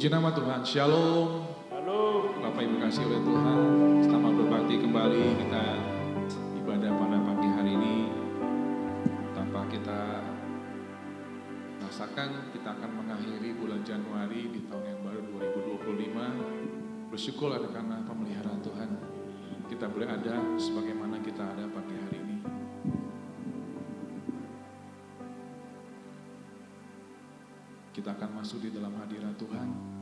Puji nama Tuhan, Shalom. Halo. Bapak Ibu kasih oleh Tuhan, selamat berbakti kembali kita ibadah pada pagi hari ini. Tanpa kita rasakan, kita akan mengakhiri bulan Januari di tahun yang baru 2025. Bersyukur ada karena pemeliharaan Tuhan. Kita boleh ada sebagaimana kita ada pagi hari ini. Kita akan masuk di dalam hadirat Tuhan.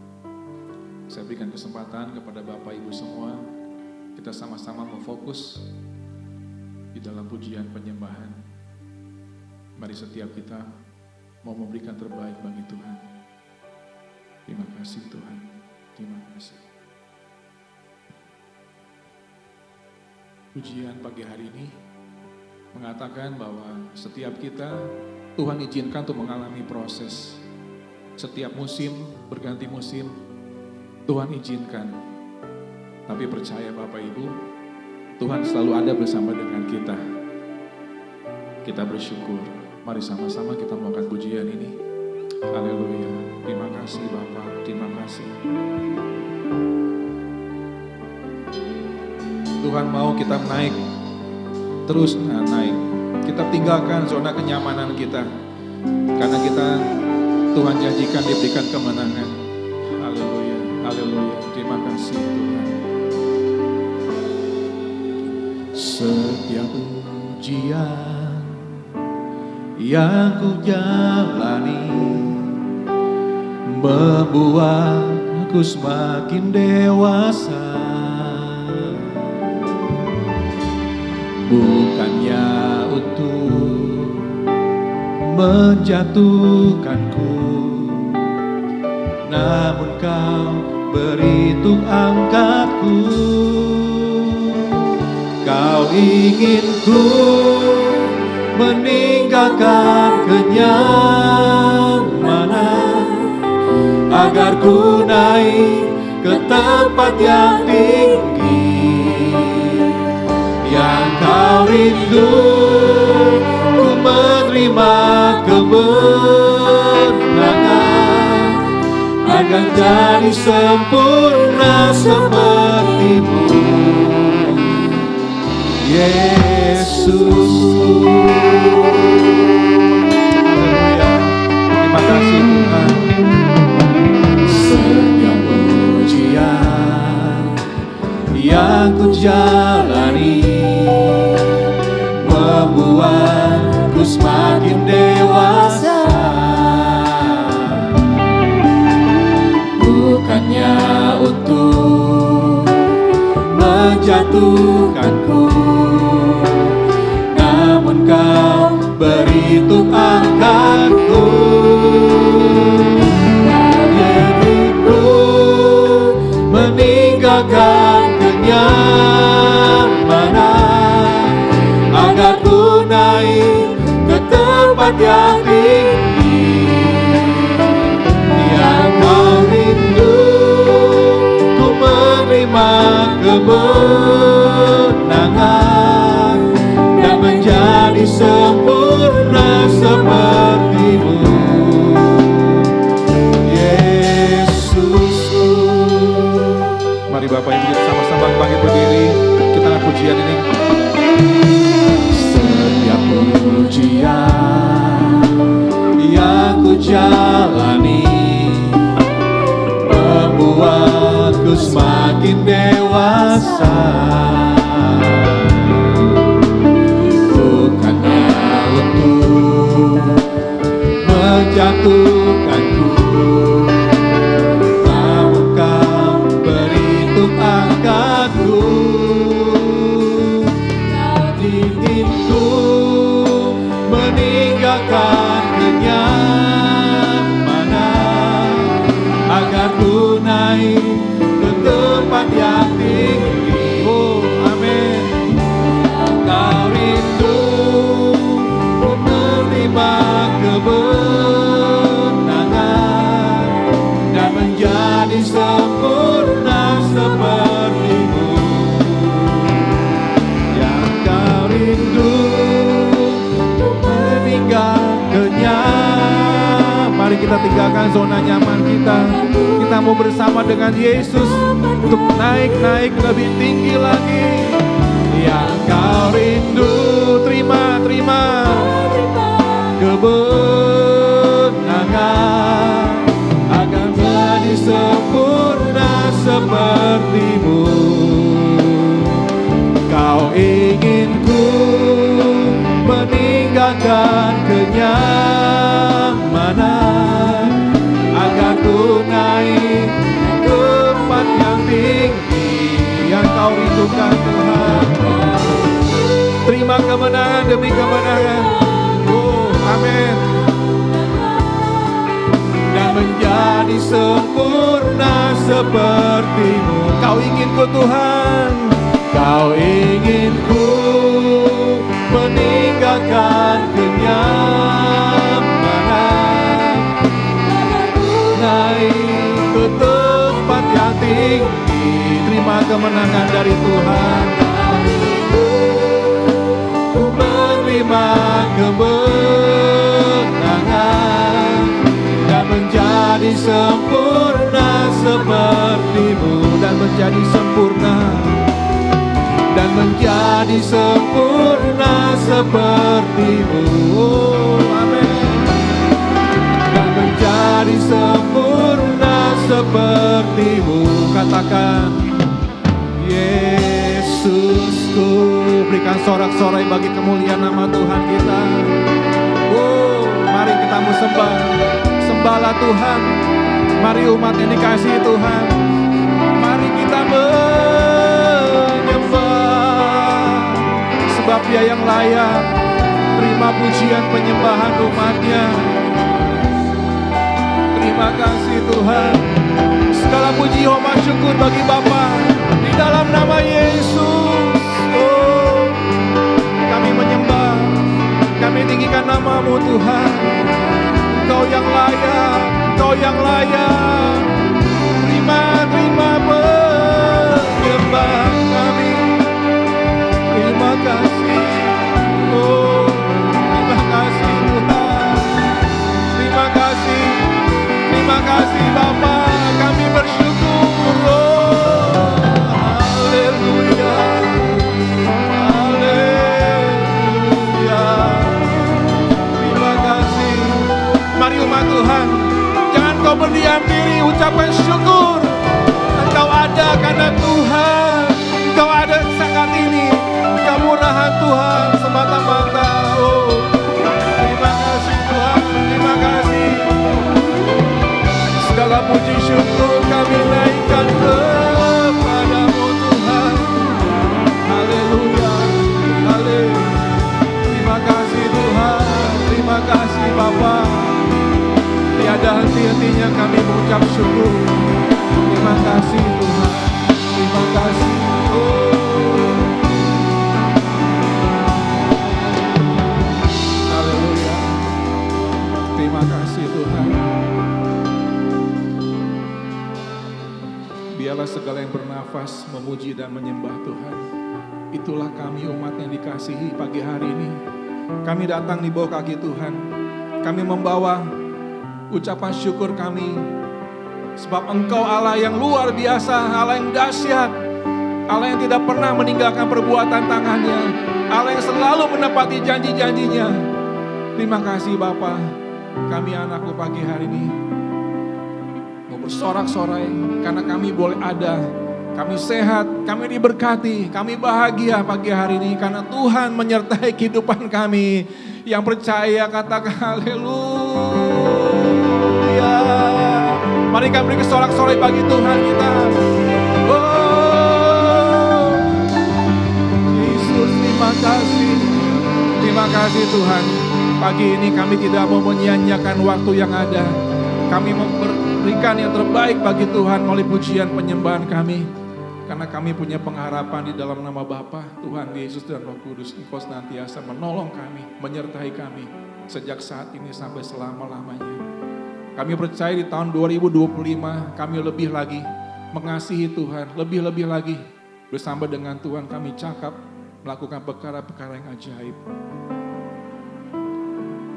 Saya berikan kesempatan kepada Bapak Ibu semua, kita sama-sama memfokus di dalam pujian penyembahan. Mari setiap kita mau memberikan terbaik bagi Tuhan. Terima kasih Tuhan, terima kasih. Pujian pagi hari ini mengatakan bahwa setiap kita Tuhan izinkan untuk mengalami proses. Setiap musim berganti musim Tuhan izinkan. Tapi percaya Bapak Ibu, Tuhan selalu ada bersama dengan kita. Kita bersyukur. Mari sama-sama kita melakukan pujian ini. Haleluya. Terima kasih Bapak, terima kasih. Tuhan mau kita naik, terus naik. Kita tinggalkan zona kenyamanan kita. Karena kita Tuhan janjikan diberikan kemenangan. Haleluya, haleluya. Terima kasih Tuhan. Setiap ujian yang ku jalani membuat aku semakin dewasa. Bukannya untuk menjatuhkanku, namun kau beri untuk angkatku. Kau ingin ku meninggalkan kenyamanan, agar ku naik ke tempat yang tinggi. Yang kau rindu, ku menerima kemenangan, agar jadi sempurna sepertimu, Yesus. Haleluya. Terima kasih Tuhan. Setiap ujian yang ku jalani membuatku semakin dewasa. Bukannya untuk menjatuhkanku, namun kau beri untuk angkatku. Diriku meninggalkan kenyamanan, agar ku naik ke tempat yang tinggi. Yang kau rindu, ku menerima kemenangan, dan menjadi sempurna sepertimu, Yesus. Mari Bapak Ibu kita sama-sama bangkit berdiri, kita angkat pujian ini. Setiap ujian yang ku jalani membuatku semakin dewasa. Bukannya untuk menjatuhkanku, namun kau beri untuk angkatku. Kau inginku meninggalkan kenyamanan, agar ku naik ke tempat yang tinggi. Oh, amin. Kau rindu menerima kemenangan, dan menjadi sempurna sepertimu. Yang kau rindu meninggal kenyamanan, mari Mari kita tinggalkan zona nyaman kita. Kita mau bersama dengan Yesus untuk naik lebih tinggi lagi. Yang kau rindu, terima kebenangan akan menjadi sempurna sepertimu. Kau ingin ku meninggalkan kenyamanan agar ku naik ke tempat yang tinggi yang kau rindukan Tuhan. Terima kemenangan demi kemenangan. Oh, amin. Dan menjadi sempurna sepertimu. Kau ingin ku Tuhan. Kau ingin ku meninggalkan kenyamanan, naik ke tempat yang tinggi. Terima kemenangan dari Tuhan. Ku menerima kemenangan dan menjadi sempurna sepertimu. Dan menjadi sempurna. Dan menjadi sempurna sepertimu. Oh, amin. Dan menjadi sempurna sepertimu. Katakan, Yesusku. Berikan sorak-sorai bagi kemuliaan nama Tuhan kita. Oh, mari kita mau sembah. Sembahlah Tuhan. Mari umat yang dikasihi Tuhan. Mari kita sebab Dia yang layak terima pujian penyembahan umatnya. Terima kasih Tuhan. Segala puji hormat syukur bagi Bapa di dalam nama Yesus. Oh, kami menyembah, kami tinggikan nama-Mu Tuhan. Engkau yang layak, Engkau yang layak. Terima penyembahan kami. Terima kasih, oh terima kasih Tuhan. Terima kasih Bapa, kami bersyukur. Oh, haleluya, haleluya. Terima kasih. Mari umat Tuhan, jangan kau berdiam diri, ucapkan syukur. Engkau ada karena Tuhan, Engkau ada saat ini. Kemurahan Tuhan semata-mata. Oh, terima kasih Tuhan, terima kasih. Segala puji syukur kami naikkan kepada-Mu Tuhan. Haleluya, haleluya. Terima kasih Tuhan, terima kasih Bapa. Tiada henti-hentinya kami mengucap syukur. Terima kasih Tuhan, terima kasih. Oh. Terima kasih Tuhan. Biarlah segala yang bernafas memuji dan menyembah Tuhan. Itulah kami umat yang dikasihi pagi hari ini. Kami datang di bawah kaki Tuhan. Kami membawa ucapan syukur kami. Sebab Engkau Allah yang luar biasa, Allah yang dahsyat. Allah yang tidak pernah meninggalkan perbuatan tangannya. Allah yang selalu menepati janji-janjinya. Terima kasih Bapa. Kami anakmu pagi hari ini mau bersorak-sorai karena kami boleh ada, kami sehat, kami diberkati, kami bahagia pagi hari ini karena Tuhan menyertai kehidupan kami. Yang percaya katakan haleluya. Mari kami beri sorak-sorai bagi Tuhan kita. Oh, Yesus, terima kasih Tuhan. Pagi ini kami tidak mau menyia-nyiakan waktu yang ada. Kami memberikan yang terbaik bagi Tuhan melalui pujian penyembahan kami. Karena kami punya pengharapan di dalam nama Bapa, Tuhan Yesus dan Roh Kudus. Engkau senantiasa menolong kami, menyertai kami sejak saat ini sampai selama-lamanya. Kami percaya di tahun 2025 kami lebih lagi mengasihi Tuhan, lebih-lebih lagi bersama dengan Tuhan kami cakap melakukan perkara-perkara yang ajaib.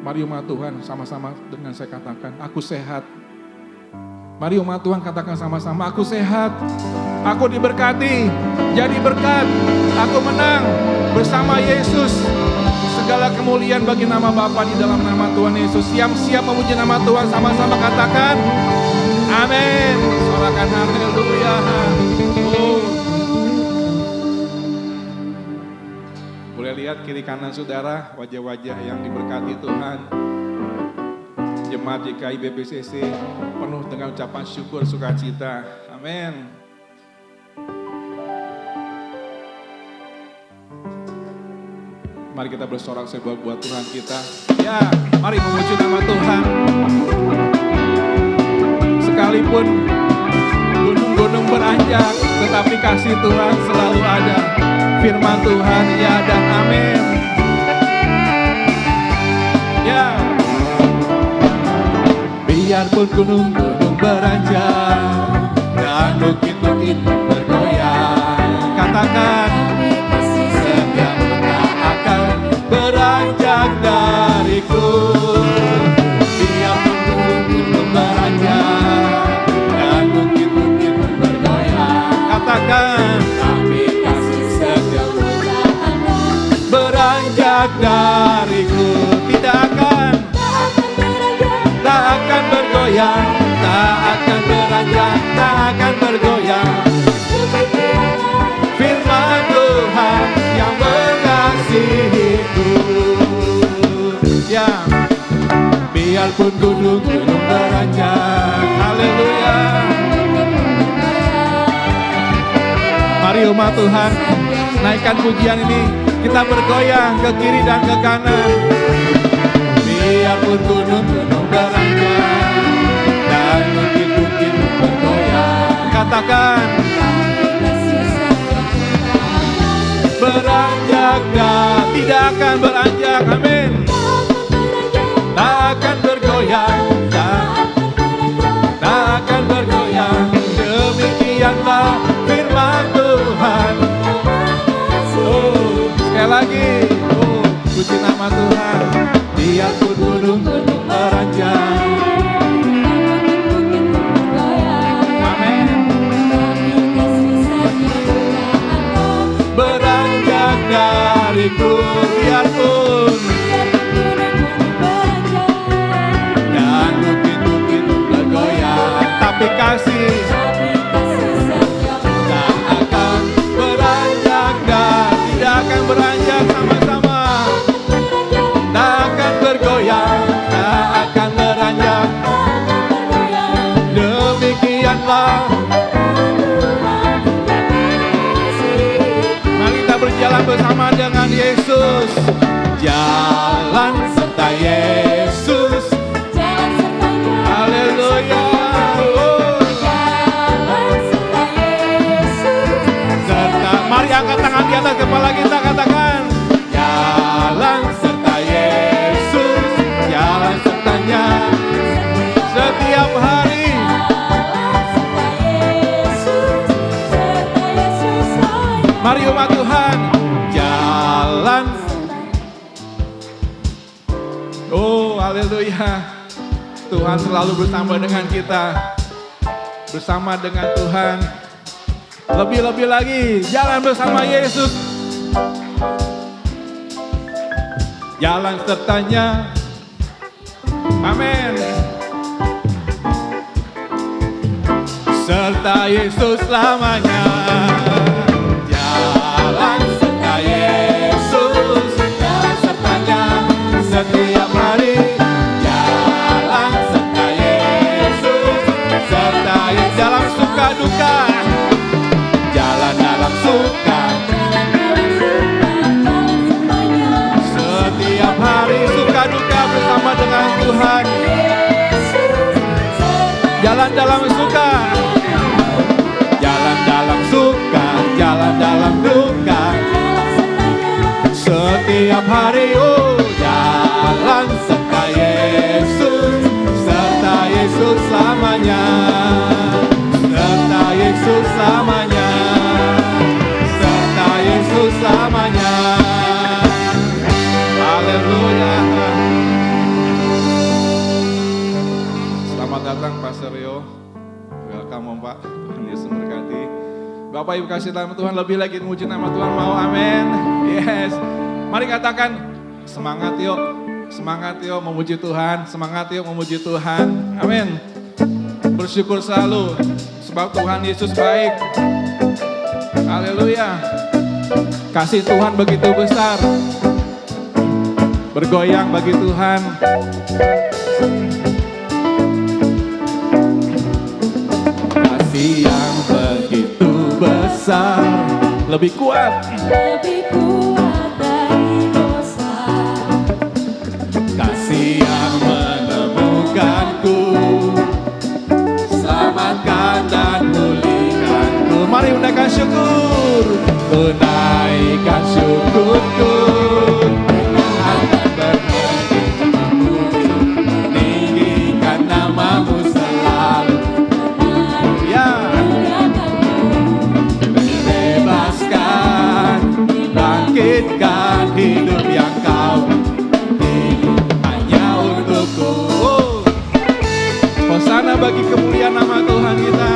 Mari umat Tuhan sama-sama dengan saya katakan, aku sehat. Mari umat Tuhan katakan sama-sama, aku sehat. Aku diberkati, jadi berkat. Aku menang bersama Yesus. Segala kemuliaan bagi nama Bapa di dalam nama Tuhan Yesus. Siap-siap memuji nama Tuhan, sama-sama katakan amin. Sorakan haleluya. Oh. Boleh lihat kiri kanan saudara, wajah-wajah yang diberkati Tuhan. Jemaat GKI BPCC penuh dengan ucapan syukur sukacita. Amin. Mari kita bersorak sebuah buat Tuhan kita. Ya, mari memuji nama Tuhan. Sekalipun gunung-gunung beranjak, tetapi kasih Tuhan selalu ada. Firman Tuhan ya dan amin. Ya. Biarpun gunung-gunung beranjak dan bukit-bukit bergoyang, katakan setiap langkah akan beranjak dariku. Biarpun gunung-gunung beranjak dan bukit-bukit bergoyang, katakan beranjak dariku, tidak akan bergoyang, tak akan beranjak, tak akan bergoyang. Firman Tuhan yang mengasihiku. Ya, biarpun gunung-gunung beranjak, haleluya. Mari umat Tuhan, naikkan pujian ini. Kita bergoyang ke kiri dan ke kanan. Biarpun gunung-gunung beranjak dan bukit-bukit bergoyang, katakan beranjak dan tidak akan beranjak, amin. Tak akan bergoyang, tak akan bergoyang. Demikianlah firman Tuhan. Oh, sekali lagi, oh, puji nama Tuhan. Biarpun gunung-gunung beranjak, amin. Beranjak dariku, biarpun dan bukit-bukit bergoyang, tapi kasih tak akan beranjak dan tidak akan beranjak, sama-sama. Tak akan bergoyang, tak akan beranjak. Demikianlah. Mari kita berjalan bersama dengan Yesus. Jalan serta Yesus. Haleluya. Serta, mari angkat tangan di atas kepala kita, katakan jalan serta Yesus, jalan sertanya setiap hari. Mari umat Tuhan, jalan. Oh, haleluya. Tuhan selalu bersama dengan kita. Bersama dengan Tuhan. Lebih-lebih lagi, jalan bersama Yesus. Jalan sertanya, amin. Serta Yesus selamanya. Jalan serta Yesus, jalan sertanya setiap hari. Jalan serta Yesus, serta Yesus dalam suka duka. Jalan dalam suka. Setiap hari suka duka bersama dengan Tuhan. Jalan dalam suka, jalan dalam suka, jalan dalam duka. Setiap hari, oh, jalan serta Yesus, serta Yesus selamanya, serta Yesus selamanya, serta Yesus selamanya. Haleluya. Bapak Ibu kasih nama Tuhan, lebih lagi memuji nama Tuhan, mau amin? Yes. Mari katakan, semangat yuk memuji Tuhan, semangat yuk memuji Tuhan, amin. Bersyukur selalu, sebab Tuhan Yesus baik. Haleluya. Kasih Tuhan begitu besar. Bergoyang bagi Tuhan. Kasih yang begitu besar, lebih kuat dari dosa. Kasih yang menemukanku, selamatkan dan pulihkanku. Mari menaikkan syukur, tunaikan syukurku. Akan berhenti memuji, meninggikan namamu selalu. Ya, bebaskan, bangkitkan hidup yang kau beri hanya untukku. Hosana bagi kemuliaan nama Tuhan kita.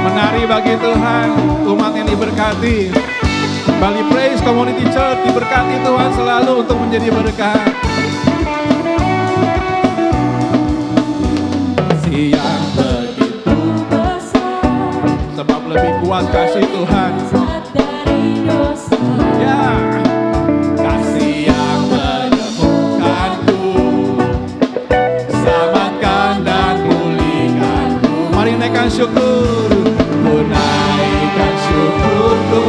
Menari bagi Tuhan, umat yang diberkati. Bali Praise Community Church diberkati Tuhan selalu untuk menjadi berkat. Kasih yang begitu besar, sebab lebih kuat kasih Tuhan. Ya, kasih yang menemukanku, selamatkan dan pulihkanku. Mari naikkan syukur, tunaikan syukurku.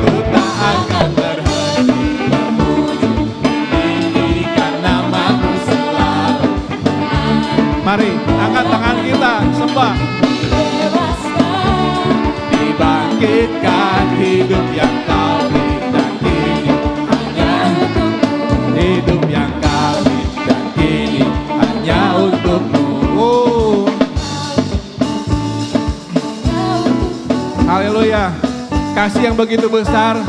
Ku tak akan berhenti memuji, meninggikan namamu selalu. Mari angkat tangan kita sembah. Dibangkitkan hidup yang kau beri dan kini hanya hidup yang kau beri dan kini hanya untukmu. Haleluya. Kasih yang begitu besar,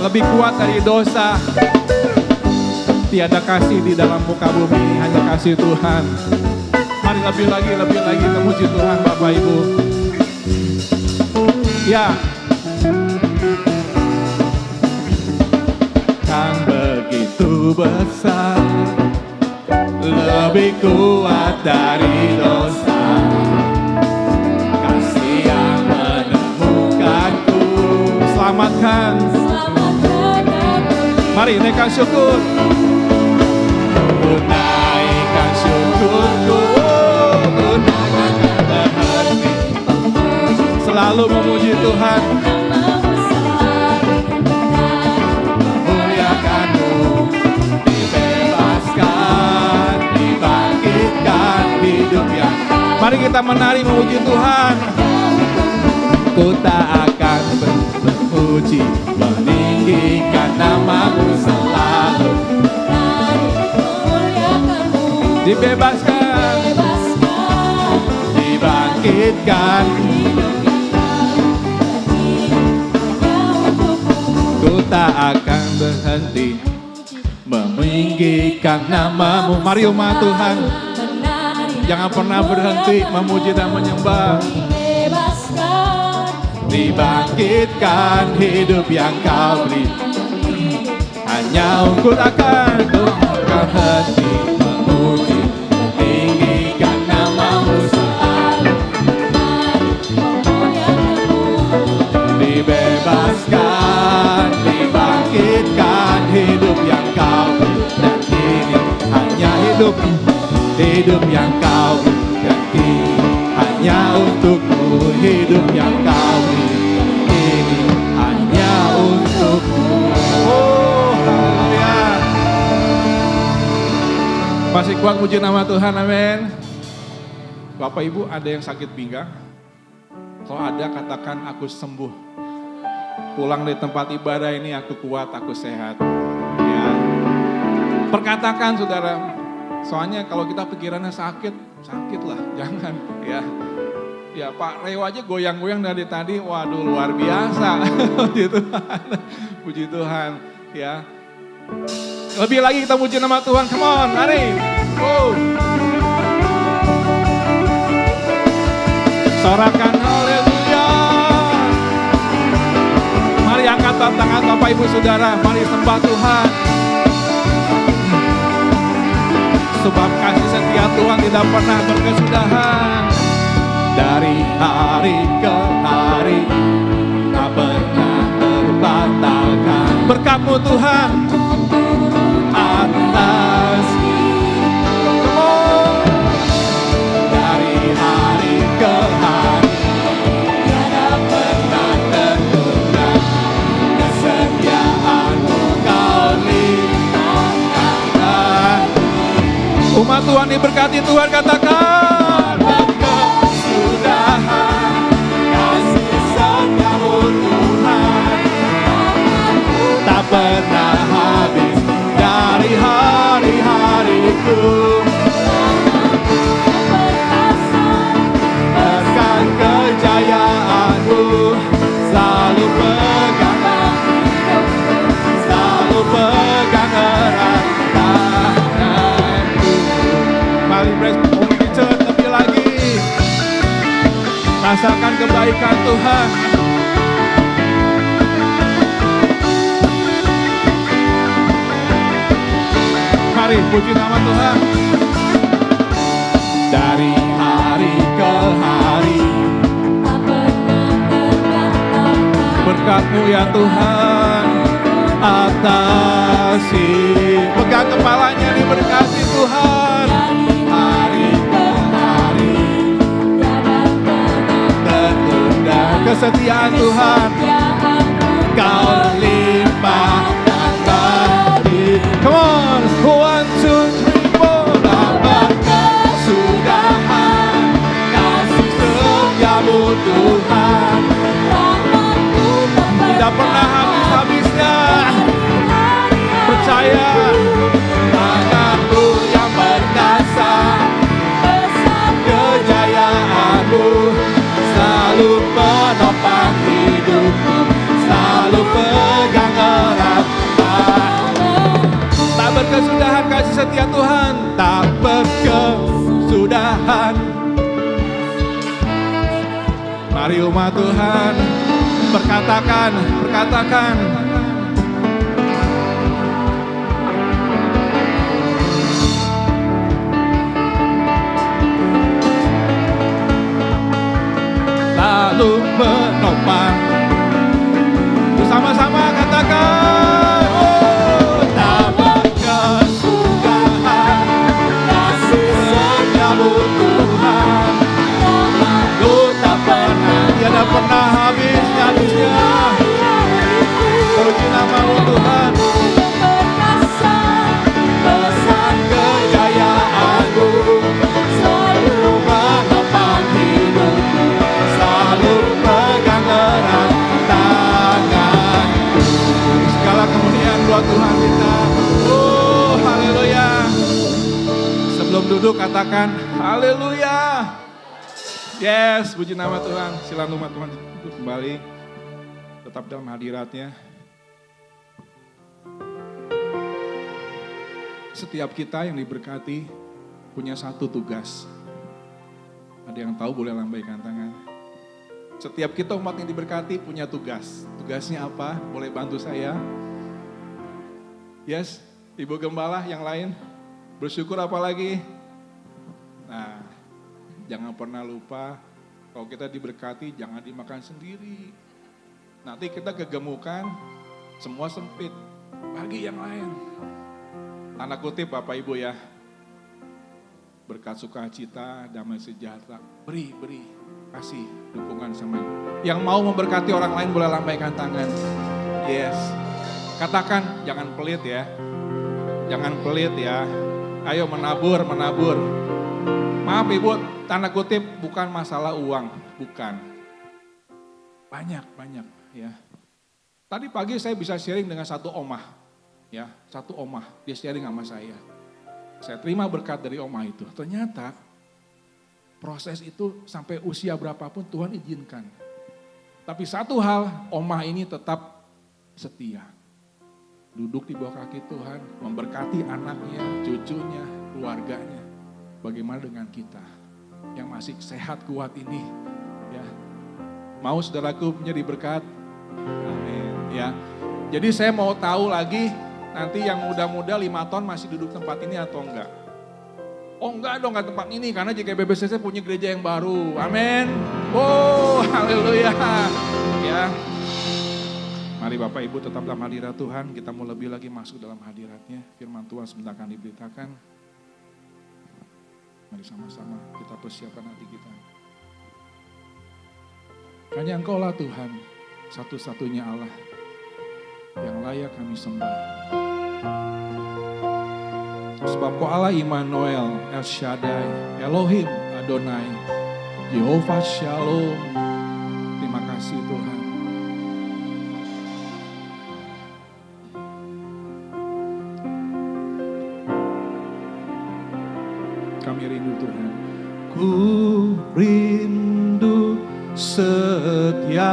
lebih kuat dari dosa. Tiada kasih di dalam muka bumi, hanya kasih Tuhan. Mari lebih lagi memuji Tuhan Bapak Ibu. Ya. Kan begitu besar, lebih kuat dari dosa. Kasih yang menemukanku, selamatkan. Mari naikkan syukur. Tunaikan syukurku, tunaikan berhenti selalu memuji Tuhan. Memuliakanmu, dibebaskan, dibangkitkan hidup yang. Mari kita menari memuji Tuhan. Ku tak akan memuji, meninggikan namamu selalu. Dibebaskan, dibangkitkan. Ku tak akan berhenti meninggikan namamu. Mari umat Tuhan, jangan pernah berhenti memuji dan menyembah. Dibangkitkan hidup yang kau beri, hanya Engkau akan berhenti memuji, meninggikan namamu selalu. Dibebaskan, dibangkitkan hidup yang kau beri, dan kini hanya hidup yang kau beri, dan kini hanya untukmu. Hidup yang kau beri, ini hanya untukmu. Oh, haleluya. Masih kuat puji nama Tuhan, amin. Bapak Ibu, ada yang sakit pinggang? Kalau ada, katakan aku sembuh. Pulang dari tempat ibadah ini aku kuat, aku sehat. Ya. Perkatakan saudara. Soalnya kalau kita pikirannya sakit lah, jangan ya. Ya Pak Reo aja goyang-goyang dari tadi, waduh luar biasa. Puji Tuhan, puji Tuhan ya. Lebih lagi kita puji nama Tuhan, come on, mari. Sorakan Angkat tangan Bapak Ibu Saudara, mari sembah Tuhan. Sebab kasih setia Tuhan tidak pernah berkesudahan. Dari hari ke hari tak pernah terbatalkan. Berkat-Mu Tuhan atas dari hari ke hari tiada pernah tertunda. Kesetiaan-Mu Kau limpahkan. Umat Tuhan diberkati Tuhan, katakan berkesudahan kasih setia-Mu Tuhan tak pernah habis dari hari-hariku. Berkat kejayaan-Mu selalu pegang erat tanganku. Mari praise Community Church lebih lagi. Rasakan kebaikan Tuhan. Mari puji nama Tuhan. Dari hari ke hari berkat-Mu ya Tuhan atasi. Pegang kepalanya, diberkati Tuhan. Hari ke hari tertunda. Kesetiaan Tuhan Kau limpahkan bagi. Come on, 1, 2, 3, 4. Berkesudahan kasih setia-Mu Tuhan tidak pernah habis-habisnya. Percaya tangan-Mu yang perkasa, kejayaan-Mu selalu menopang hidupku, selalu pegang erat. Tak berkesudahan kasih setia Tuhan, tak berkesudahan. Mari umat Tuhan berkatakan. Lalu menopang. Bersama-sama katakan. Oh, tak berkesudahan kasih setia-Mu Tuhan. Oh, tak pernah, tiada pernah habisnya. Puji nama-Mu Tuhan. Besar kejayaan-Mu selalu menopang hidupku, selalu pegang erat tanganku. Segala kemuliaan buat Tuhan kita. Oh, haleluya. Sebelum duduk katakan haleluya. Yes, puji nama Tuhan. Silakan umat Tuhan duduk kembali. Tetap dalam hadirat-Nya. Setiap kita yang diberkati punya satu tugas. Ada yang tahu boleh lambaikan tangan. Setiap kita umat yang diberkati punya tugas. Tugasnya apa? Boleh bantu saya? Yes, Ibu Gembala yang lain. Bersyukur apa lagi? Nah, jangan pernah lupa kalau kita diberkati jangan dimakan sendiri. Nanti kita kegemukan, semua sempit. Bagi yang lain. Tanda kutip Bapak Ibu ya. Berkat sukacita, damai sejahtera. Beri. Kasih dukungan sama yang mau memberkati orang lain boleh lambaikan tangan. Yes. Katakan jangan pelit ya. Jangan pelit ya. Ayo menabur. Maaf Ibu, tanda kutip bukan masalah uang, bukan. Banyak ya. Tadi pagi saya bisa sharing dengan satu omah. Ya, satu omah, dia sharing sama saya. Saya terima berkat dari omah itu. Ternyata proses itu sampai usia berapapun Tuhan izinkan. Tapi satu hal, omah ini tetap setia. Duduk di bawah kaki Tuhan, memberkati anaknya, cucunya, keluarganya. Bagaimana dengan kita yang masih sehat kuat ini? Ya, mau saudaraku menjadi berkat? Amin. Ya, Jadi saya mau tahu lagi nanti yang muda-muda 5 tahun masih duduk tempat ini atau enggak. Oh enggak dong, enggak tempat ini karena JKBBCC punya gereja yang baru. Amin. Oh, haleluya. Ya. Mari Bapak Ibu tetap dalam hadirat Tuhan, kita mau lebih lagi masuk dalam hadiratnya. Firman Tuhan sebentar akan diberitakan. Mari sama-sama kita persiapkan hati kita. Hanya Engkau-lah Tuhan, satu-satunya Allah yang layak kami sembah. Sebab Kau Allah Immanuel, El Shaddai, Elohim, Adonai, Jehovah Shalom. Terima kasih Tuhan. Kami rindu Tuhan. Ku rindu setiap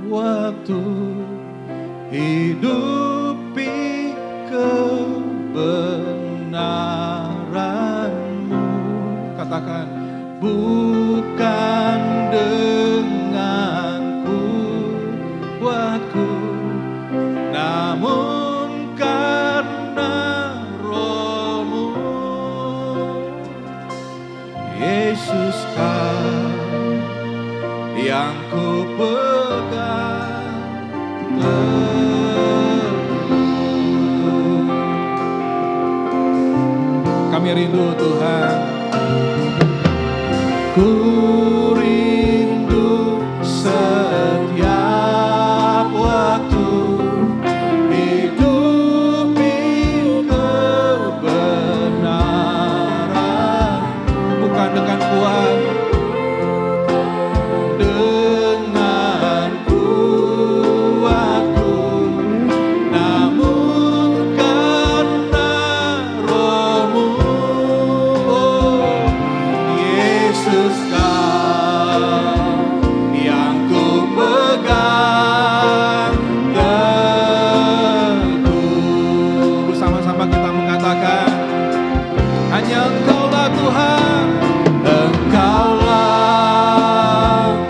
waktu hidupi kebenaran-Mu. Katakan, bukan dengan kuatku, namun karena Roh-Mu. Yesus Kau yang ku pegang teguh. Kami rindu Tuhan. Ku rindu setiap waktu hidupi kebenaran, bukan dengan kuat, dengan kuatku, namun karena Roh-Mu. Oh, Yesus Kau yang ku pegang teguh. Bersama-sama kita mengatakan, hanya Engkau-lah Tuhan, Engkau-lah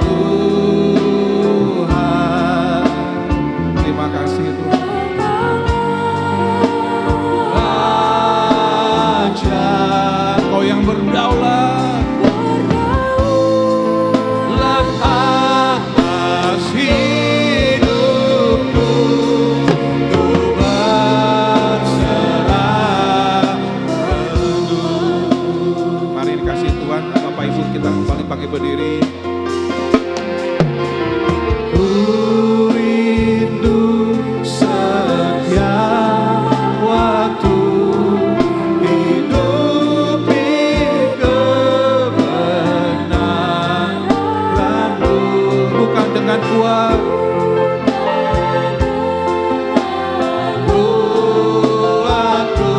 Tuhan. Terima kasih Tuhan. Raja, Kau yang berdaulat atas hidupku, ku berserah penuh. Mari dikasih Tuhan, Bapak Ibu kita kembali pakai berdiri. Ku rindu setiap waktu hidupi kebenaran-Mu, bukan dengan kuat, kuatku,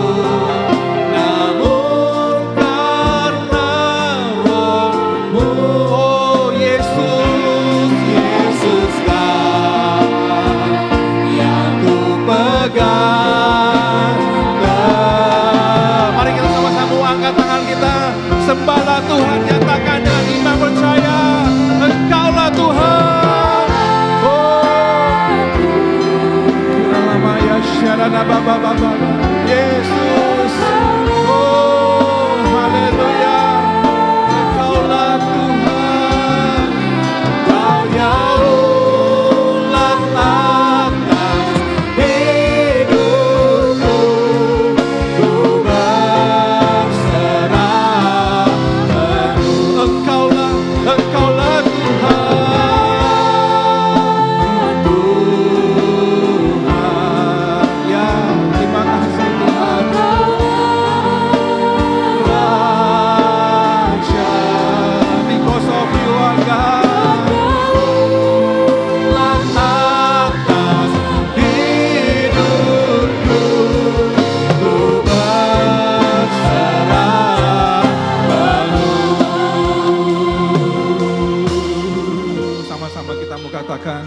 namun karena Roh-Mu. Oh Yesus, Yesus Kau yang ku pegang. Mari kita sama-sama angkat tangan kita, sembahlah Tuhan, nyatakan dengan iman percaya, Engkau-lah Tuhan. Oh, Yesus, oh haleluya, Engkau-lah Tuhan, Kau yang ulat atas hidupku, ku berserah penuh. Engkau-lah Tuhan, Tuhan. Ya, terima kasih Tuhan. Raja, because of you are God. Ulat atas hidupku, ku berserah penuh. Sama-sama kita mau katakan,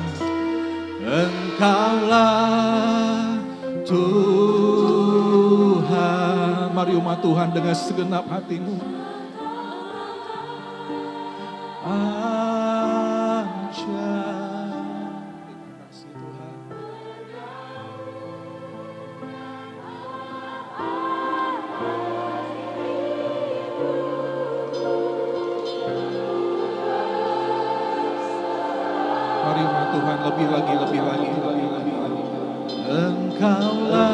Engkau-lah Tuhan. Mari umat Tuhan dengan segenap hatimu. Aja. Terima kasih Tuhan. lebih lagi. Engkaulah.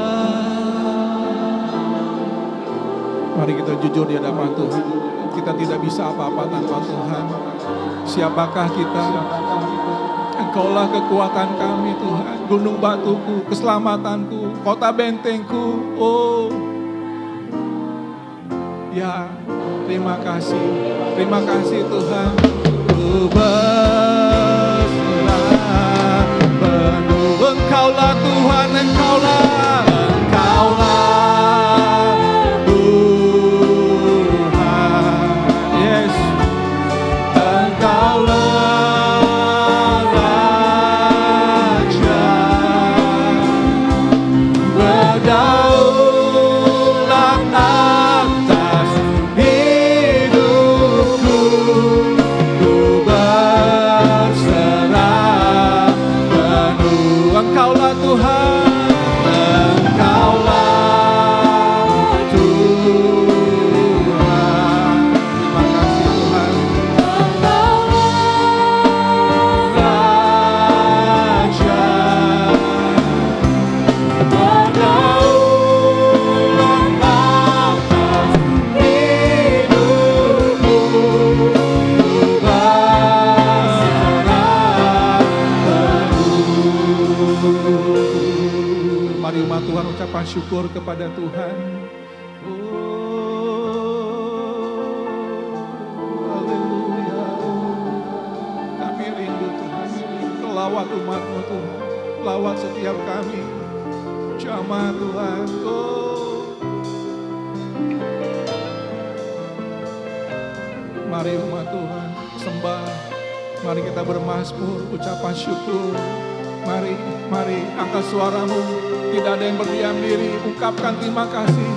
Mari kita jujur di hadapan Tuhan. Kita tidak bisa apa-apa tanpa Tuhan. Siapakah kita? Engkaulah kekuatan kami Tuhan. Gunung batuku, keselamatanku, kota bentengku. Oh, ya, terima kasih Tuhan. Ku berserah penuh. Engkaulah Tuhan, Engkaulah Tuhan. Yes, Engkaulah Raja berdaulat atas hidupku. Ku berserah penuh. Engkaulah Tuhan, Engkaulah Tuhan. Terima kasih Tuhan. Raja berdaulat atas hidupku. Ku berserah penuh. Mari umat Tuhan ucapan syukur kepada Tuhan. Haleluya. Kami rindu Tuhan. Lawat umat-Mu Tuhan. Lawat setiap kami. Jamah Tuhan. Mari umat Tuhan sembah. Mari kita bermazmur, ucapan syukur. Mari angkat suaramu. Tidak ada yang berdiam diri. Ungkapkan terima kasih.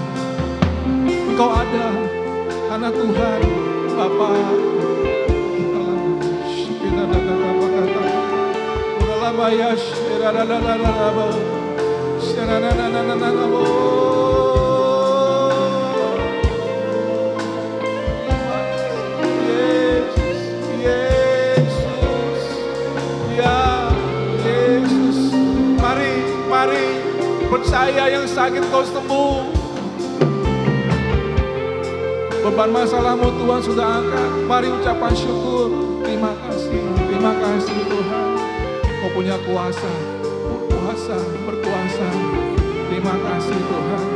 Engkau ada karena Tuhan Bapa. Yesus. Mari percaya yang sakit kau sembuh. Beban masalahmu Tuhan sudah angkat. Mari ucapan syukur. Terima kasih Tuhan. Kau punya kuasa, berkuasa. Terima kasih Tuhan.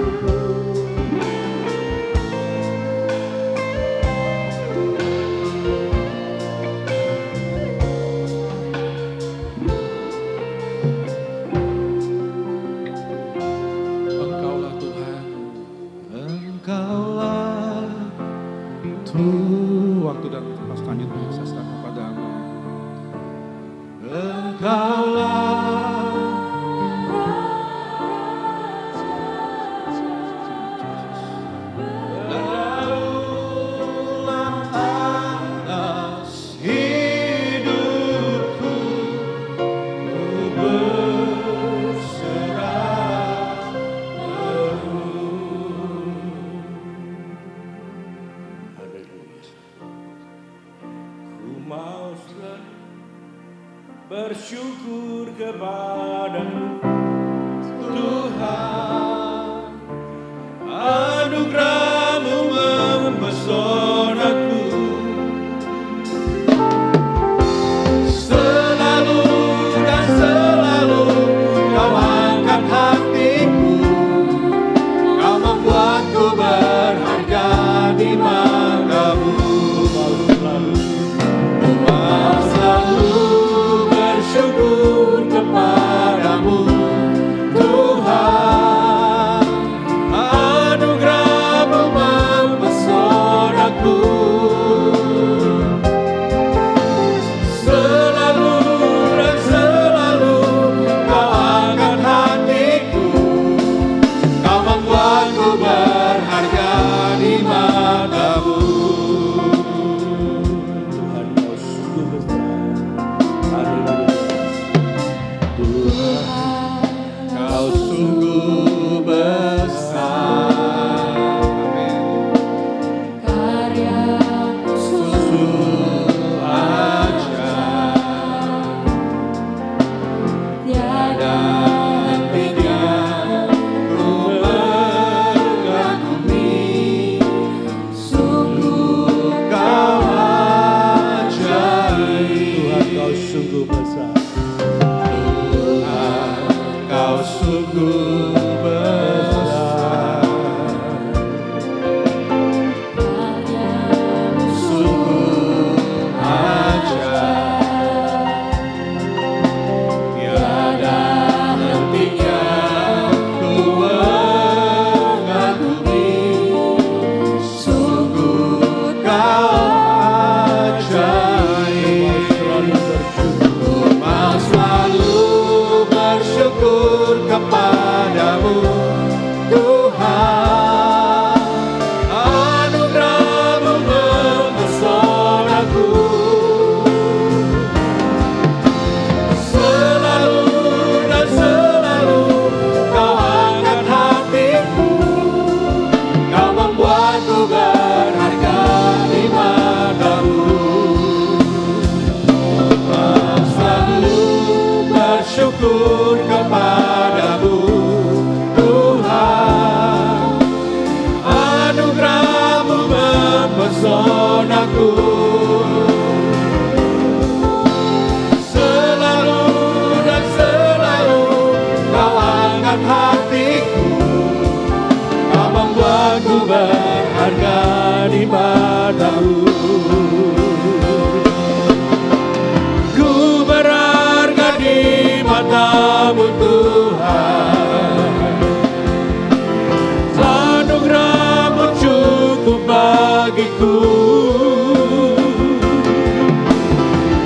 Engkaulah Tuhan, Engkaulah Tuhan. Waktu dan tempat selanjutnya saya serahkan padamu. Engkaulah berdaulat atas hidupku. Ku berserah penuh. Ku mau selalu bersyukur kepada-Mu Tuhan. Anugerah-Mu mempesonaku. Selalu dan selalu Kau angkat hatiku. Kau membuatku berharga di mata-Mu. Mau selalu bersyukur kepada-Mu Tuhan. Anugerah membuatku selalu dan selalu kau angkat hatiku, kau membuatku berharga di matamu. Ku berharga di matamu Tuhan, anugerahmu cukup bagiku.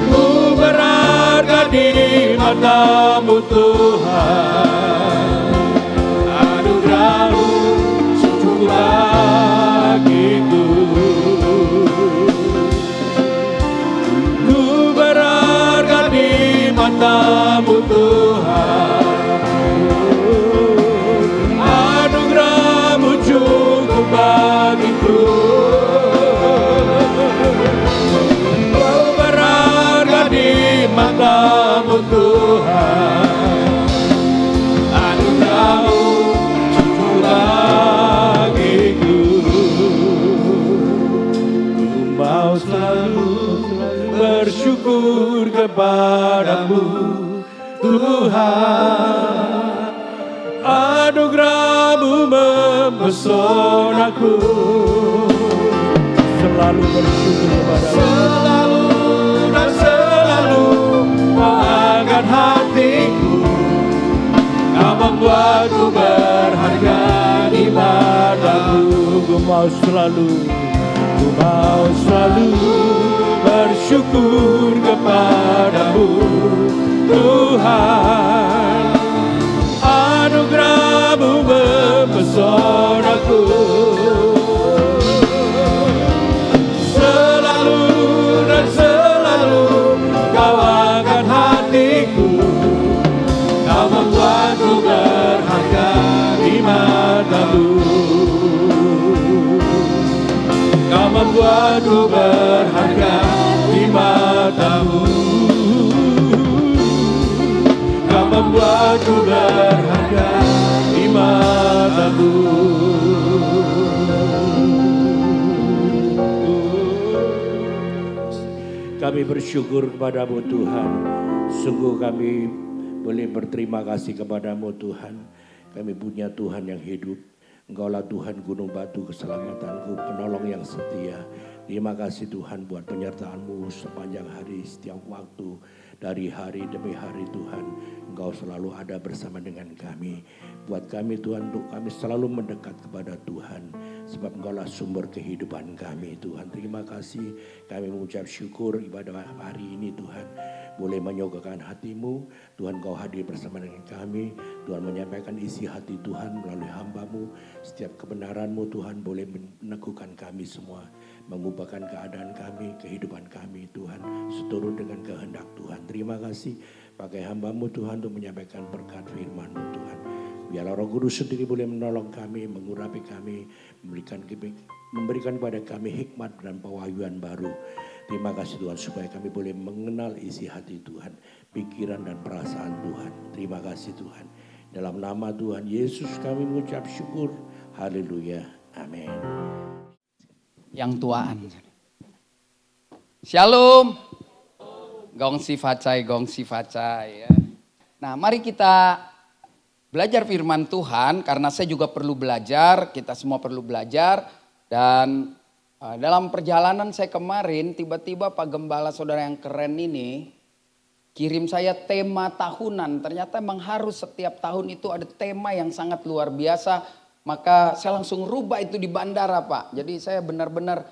Ku berharga di matamu Tuhan, anugerahmu cukup bagiku. Ku berharga di matamu Tuhan, anugerahmu cukup bagiku. Ku berharga di matamu Tuhan, anugerahmu cukup bagiku. Ku mau selalu bersyukur kepadamu Tuhan, anugerahmu mempesonaku. Selalu bersyukur kepadamu. Selalu dan selalu kau angkat hatiku, kau membuatku berharga di matamu. Ku mau selalu bersyukur kepadamu Tuhan, anugerahmu mempesonaku. Selalu dan selalu kau angkat hatiku, kau membuatku berharga di matamu. Kau membuatku berharga di matamu. Kau membuatku berharga di matamu. Kami bersyukur kepadamu Tuhan. Sungguh kami boleh berterima kasih kepadamu Tuhan. Kami punya Tuhan yang hidup. Engkaulah Tuhan gunung batu keselamatanku, penolong yang setia. Terima kasih Tuhan buat penyertaan-Mu sepanjang hari, setiap waktu. Dari hari demi hari Tuhan, Engkau selalu ada bersama dengan kami. Buat kami Tuhan, untuk kami selalu mendekat kepada Tuhan. Sebab Engkaulah sumber kehidupan kami Tuhan. Terima kasih, kami mengucap syukur ibadah hari ini Tuhan. Boleh menyogokkan hatimu, Tuhan Kau hadir bersama dengan kami. Tuhan menyampaikan isi hati Tuhan melalui hamba-Mu. Setiap kebenaran-Mu Tuhan boleh meneguhkan kami semua. Mengubahkan keadaan kami, kehidupan kami Tuhan. Seturut dengan kehendak Tuhan. Terima kasih pakai hamba-Mu Tuhan untuk menyampaikan berkat firman-Mu Tuhan. Biarlah Roh Kudus sendiri boleh menolong kami, mengurapi kami, memberikan kepada kami hikmat dan pewahyuan baru. Terima kasih Tuhan supaya kami boleh mengenal isi hati Tuhan, pikiran dan perasaan Tuhan. Terima kasih Tuhan. Dalam nama Tuhan Yesus kami mengucap syukur. Haleluya. Amin. Yang tuaan. Shalom. Gongsi facai ya. Nah, mari kita belajar firman Tuhan karena saya juga perlu belajar, kita semua perlu belajar. Dan dalam perjalanan saya kemarin tiba-tiba Pak Gembala saudara yang keren ini kirim saya tema tahunan. Ternyata memang harus setiap tahun itu ada tema yang sangat luar biasa. Maka saya langsung rubah itu di bandara Pak. Jadi saya benar-benar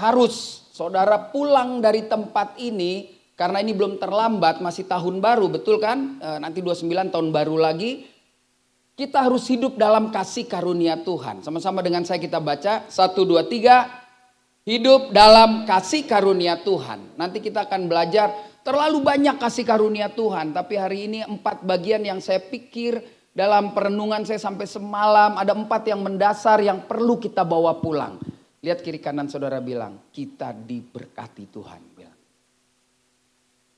harus saudara pulang dari tempat ini. Karena ini belum terlambat, masih tahun baru, betul kan? Nanti 29 tahun baru lagi. Kita harus hidup dalam kasih karunia Tuhan. Sama-sama dengan saya kita baca. 1, 2, 3. Hidup dalam kasih karunia Tuhan. Nanti kita akan belajar terlalu banyak kasih karunia Tuhan. Tapi hari ini 4 bagian yang saya pikir dalam perenungan saya sampai semalam. Ada 4 yang mendasar yang perlu kita bawa pulang. Lihat kiri kanan saudara bilang, kita diberkati Tuhan. Bilang.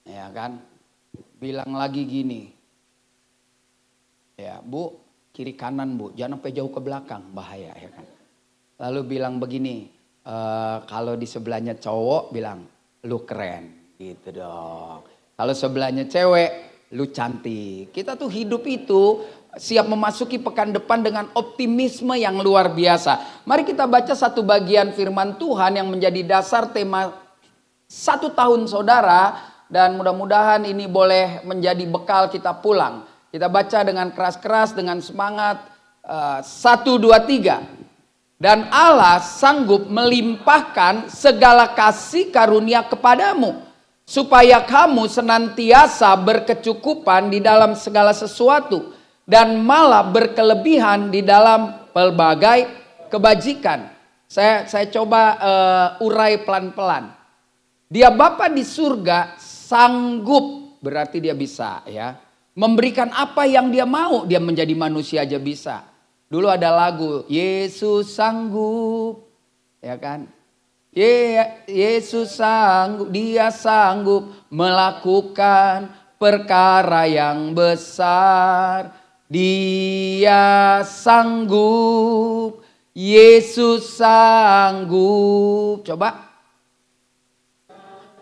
Ya kan? Bilang lagi gini. Ya Bu, kiri kanan Bu, jangan sampai jauh ke belakang, bahaya ya kan. Lalu bilang begini, Kalau di sebelahnya cowok bilang, lu keren gitu dong. Kalau sebelahnya cewek, lu cantik. Kita tuh hidup itu siap memasuki pekan depan dengan optimisme yang luar biasa. Mari kita baca satu bagian firman Tuhan yang menjadi dasar tema 1 tahun saudara. Dan mudah-mudahan ini boleh menjadi bekal kita pulang. Kita baca dengan keras-keras, dengan semangat. 1, 2, 3. Dan Allah sanggup melimpahkan segala kasih karunia kepadamu, supaya kamu senantiasa berkecukupan di dalam segala sesuatu, dan malah berkelebihan di dalam pelbagai kebajikan. Saya coba urai pelan-pelan. Dia Bapa di surga sanggup, berarti dia bisa ya. Memberikan apa yang dia mau, dia menjadi manusia aja bisa. Dulu ada lagu, Yesus sanggup, ya kan? Yesus sanggup, dia sanggup melakukan perkara yang besar. Dia sanggup, Yesus sanggup. Coba.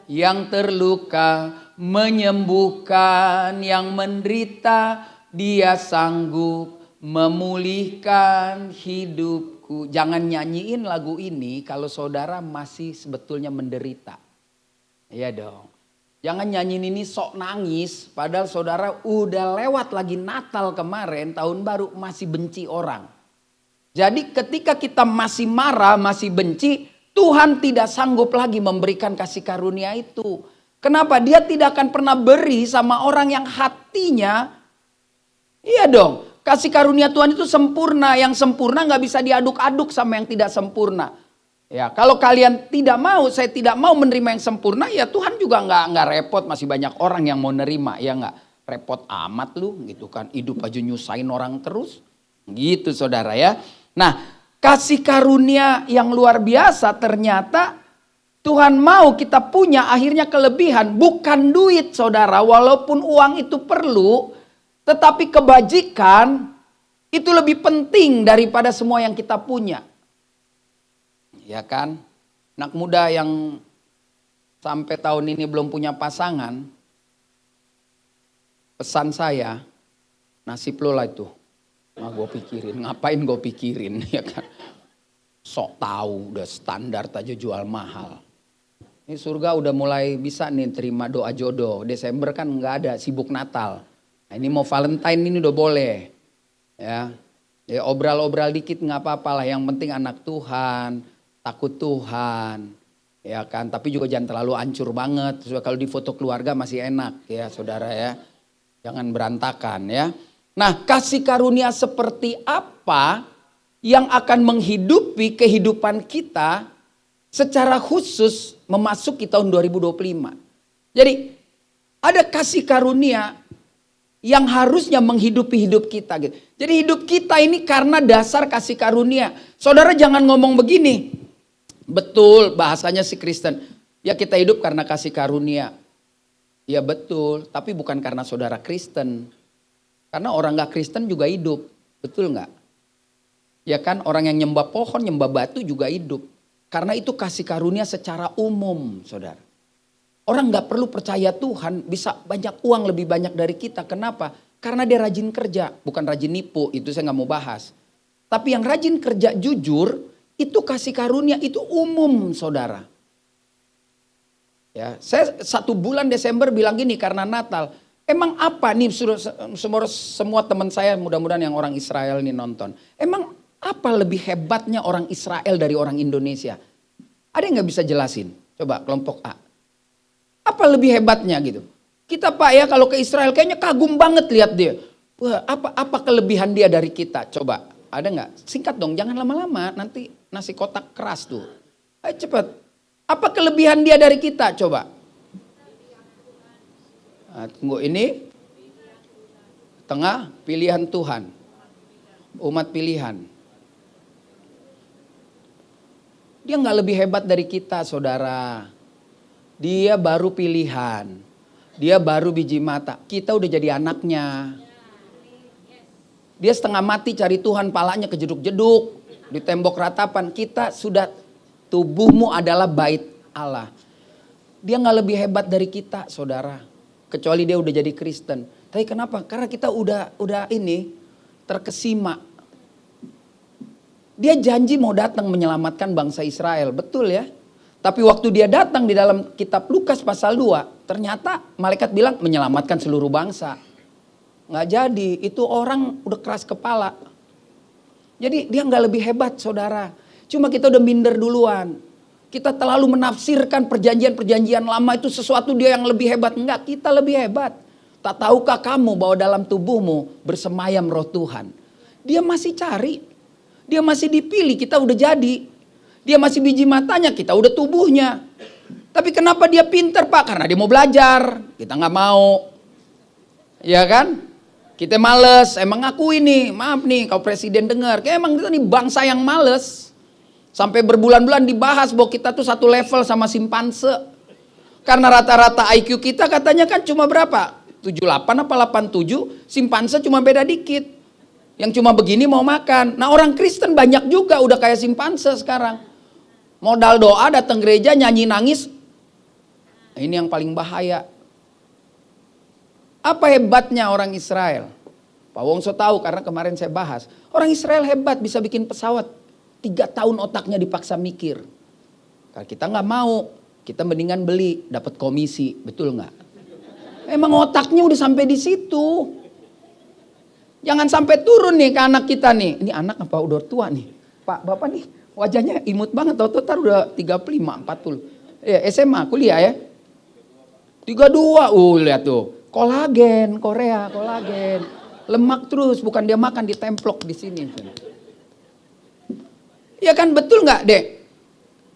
Yang terluka menyembuhkan, yang menderita dia sanggup memulihkan hidupku. Jangan nyanyiin lagu ini kalau saudara masih sebetulnya menderita. Iya dong. Jangan nyanyiin ini sok nangis padahal saudara udah lewat lagi Natal kemarin, tahun baru masih benci orang. Jadi ketika kita masih marah, masih benci, Tuhan tidak sanggup lagi memberikan kasih karunia itu. Kenapa? Dia tidak akan pernah beri sama orang yang hatinya. Iya dong. Kasih karunia Tuhan itu sempurna. Yang sempurna gak bisa diaduk-aduk sama yang tidak sempurna. Ya, kalau kalian tidak mau, saya tidak mau menerima yang sempurna, ya Tuhan juga nggak repot. Masih banyak orang yang mau nerima, ya nggak repot amat lu, gitu kan? Hidup aja nyusahin orang terus, gitu saudara ya. Nah, kasih karunia yang luar biasa ternyata Tuhan mau kita punya akhirnya kelebihan. Bukan duit saudara, walaupun uang itu perlu, tetapi kebajikan itu lebih penting daripada semua yang kita punya. Ya kan, anak muda yang sampai tahun ini belum punya pasangan, pesan saya, nasib lo lah itu. Nah gue pikirin, ngapain gue pikirin ya kan. Sok tahu udah standar aja jual mahal. Ini surga udah mulai bisa nih terima doa jodoh. Desember kan nggak ada, sibuk Natal. Nah ini mau Valentine ini udah boleh. Ya obral-obral dikit nggak apa-apa lah, yang penting anak Tuhan. Takut Tuhan, ya kan. Tapi juga jangan terlalu hancur banget. Kalau di foto keluarga masih enak ya saudara ya. Jangan berantakan ya. Nah, kasih karunia seperti apa yang akan menghidupi kehidupan kita secara khusus memasuki tahun 2025. Jadi ada kasih karunia yang harusnya menghidupi hidup kita gitu. Jadi hidup kita ini karena dasar kasih karunia. Saudara jangan ngomong begini. Betul bahasanya si Kristen. Ya kita hidup karena kasih karunia. Ya betul, tapi bukan karena saudara Kristen. Karena orang gak Kristen juga hidup. Betul gak? Ya kan orang yang nyembah pohon, nyembah batu juga hidup. Karena itu kasih karunia secara umum saudara. Orang gak perlu percaya Tuhan bisa banyak uang lebih banyak dari kita. Kenapa? Karena dia rajin kerja. Bukan rajin nipu, itu saya gak mau bahas. Tapi yang rajin kerja jujur, itu kasih karunia, itu umum saudara. Ya, saya 1 bulan Desember bilang gini karena Natal. Emang apa nih semua teman saya mudah-mudahan yang orang Israel nih nonton. Emang apa lebih hebatnya orang Israel dari orang Indonesia? Ada yang gak bisa jelasin? Coba kelompok A. Apa lebih hebatnya gitu? Kita Pak ya kalau ke Israel kayaknya kagum banget lihat dia. Wah, apa kelebihan dia dari kita? Coba. Ada nggak? Singkat dong, jangan lama-lama. Nanti nasi kotak keras tuh. Ayo cepat. Apa kelebihan dia dari kita? Coba. Nah, tunggu ini. Tengah pilihan Tuhan. Umat pilihan. Dia nggak lebih hebat dari kita saudara. Dia baru pilihan. Dia baru biji mata. Kita udah jadi anaknya. Dia setengah mati cari Tuhan, palanya kejeduk-jeduk di tembok ratapan. Kita sudah Tubuhmu adalah bait Allah. Dia nggak lebih hebat dari kita, saudara. Kecuali dia udah jadi Kristen. Tapi kenapa? Karena kita udah ini terkesima. Dia janji mau datang menyelamatkan bangsa Israel, betul ya? Tapi waktu dia datang di dalam kitab Lukas pasal 2, ternyata malaikat bilang menyelamatkan seluruh bangsa. Nggak jadi, itu orang udah keras kepala. Jadi dia nggak lebih hebat, saudara. Cuma kita udah minder duluan. Kita terlalu menafsirkan perjanjian-perjanjian lama itu sesuatu dia yang lebih hebat. Enggak, kita lebih hebat. Tak tahukah kamu bahwa dalam tubuhmu bersemayam roh Tuhan? Dia masih cari. Dia masih dipilih, kita udah jadi. Dia masih biji matanya, kita udah tubuhnya. Tapi kenapa dia pinter, Pak? Karena dia mau belajar. Kita nggak mau. Ya kan? Kita males, emang aku ini, maaf nih kalau presiden dengar, kayak emang kita nih bangsa yang males. Sampai berbulan-bulan dibahas bahwa kita tuh satu level sama simpanse. Karena rata-rata IQ kita katanya kan cuma berapa? 78 apa 87, simpanse cuma beda dikit. Yang cuma begini mau makan. Nah orang Kristen banyak juga udah kayak simpanse sekarang. Modal doa datang gereja nyanyi nangis. Ini yang paling bahaya. Apa hebatnya orang Israel? Pak Wongso tahu karena kemarin saya bahas. Orang Israel hebat bisa bikin pesawat. 3 tahun otaknya dipaksa mikir. Kalau kita nggak mau, kita mendingan beli, dapat komisi, betul nggak? Emang otaknya udah sampai di situ. Jangan sampai turun nih ke anak kita nih. Ini anak apa udah tua nih? Pak, Bapak nih wajahnya imut banget. Tahu-tahu udah 35, 40. Ya, SMA, kuliah ya. 32, lihat tuh. Kolagen, Korea, kolagen. Lemak terus, bukan dia makan ditemplok di sini. Ya kan betul nggak, Dek?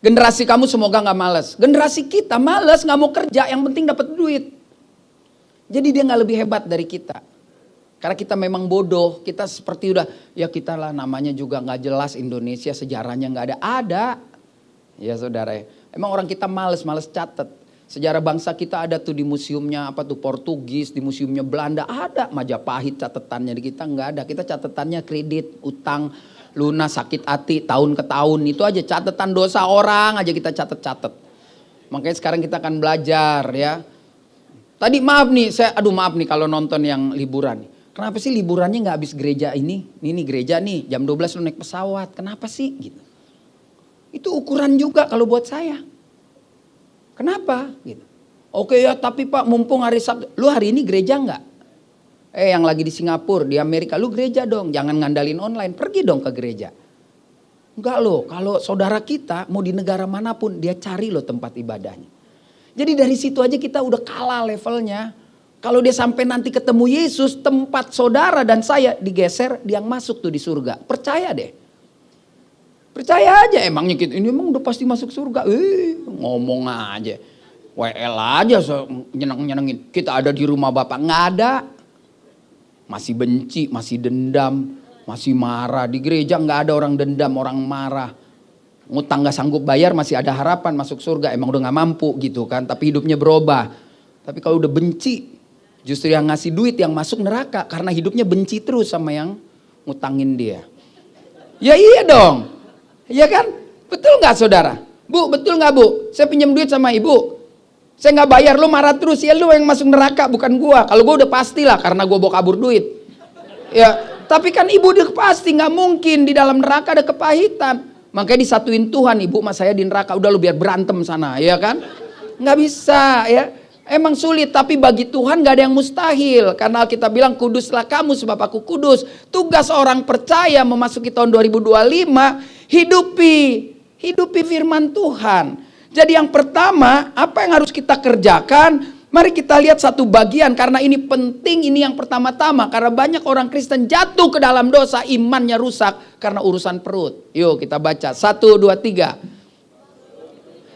Generasi kamu semoga nggak malas. Generasi kita malas, nggak mau kerja, yang penting dapat duit. Jadi dia nggak lebih hebat dari kita. Karena kita memang bodoh, kita seperti udah, ya kita lah namanya juga nggak jelas Indonesia, sejarahnya nggak ada. Ada, ya saudara ya. Emang orang kita males catet. Sejarah bangsa kita ada tuh di museumnya apa tuh Portugis, di museumnya Belanda ada. Majapahit catetannya, di kita nggak ada. Kita catetannya kredit, utang, lunas, sakit hati, tahun ke tahun. Itu aja catatan dosa orang aja kita catet. Makanya sekarang kita akan belajar ya. Tadi maaf nih, maaf nih kalau nonton yang liburan. Kenapa sih liburannya nggak habis gereja ini? Ini gereja nih, jam 12 lu naik pesawat. Kenapa sih? Gitu. Itu ukuran juga kalau buat saya. Kenapa? Gitu. Oke ya, tapi Pak mumpung hari Sabtu, lu hari ini gereja nggak? Yang lagi di Singapura, di Amerika, lu gereja dong. Jangan ngandalin online, pergi dong ke gereja. Enggak loh, kalau saudara kita mau di negara manapun, dia cari loh tempat ibadahnya. Jadi dari situ aja kita udah kalah levelnya. Kalau dia sampai nanti ketemu Yesus, tempat saudara dan saya digeser, dia yang masuk tuh di surga. Percaya deh. Percaya aja emangnya kita ini emang udah pasti masuk surga. Ngomong aja. WL aja nyenengin. Kita ada di rumah Bapak, nggak ada. Masih benci, masih dendam, masih marah. Di gereja nggak ada orang dendam, orang marah. Ngutang nggak sanggup bayar masih ada harapan masuk surga. Emang udah nggak mampu gitu kan. Tapi hidupnya berubah. Tapi kalau udah benci, justru yang ngasih duit yang masuk neraka. Karena hidupnya benci terus sama yang ngutangin dia. Ya iya dong. Iya kan? Betul nggak saudara? Bu, betul nggak bu? Saya pinjam duit sama ibu. Saya nggak bayar, lu marah terus. Ya lu yang masuk neraka, bukan gua. Kalau gua udah pastilah karena gua bawa kabur duit. Ya, tapi kan ibu udah pasti nggak mungkin di dalam neraka ada kepahitan. Makanya disatuin Tuhan, ibu mas saya di neraka. Udah lu biar berantem sana, ya kan? Nggak bisa, ya. Emang sulit, tapi bagi Tuhan gak ada yang mustahil. Karena kita bilang kuduslah kamu sebab aku kudus. Tugas orang percaya memasuki tahun 2025, hidupi firman Tuhan. Jadi yang pertama, apa yang harus kita kerjakan? Mari kita lihat satu bagian, karena ini penting, ini yang pertama-tama. Karena banyak orang Kristen jatuh ke dalam dosa, imannya rusak karena urusan perut. Yuk kita baca, 1, 2, 3.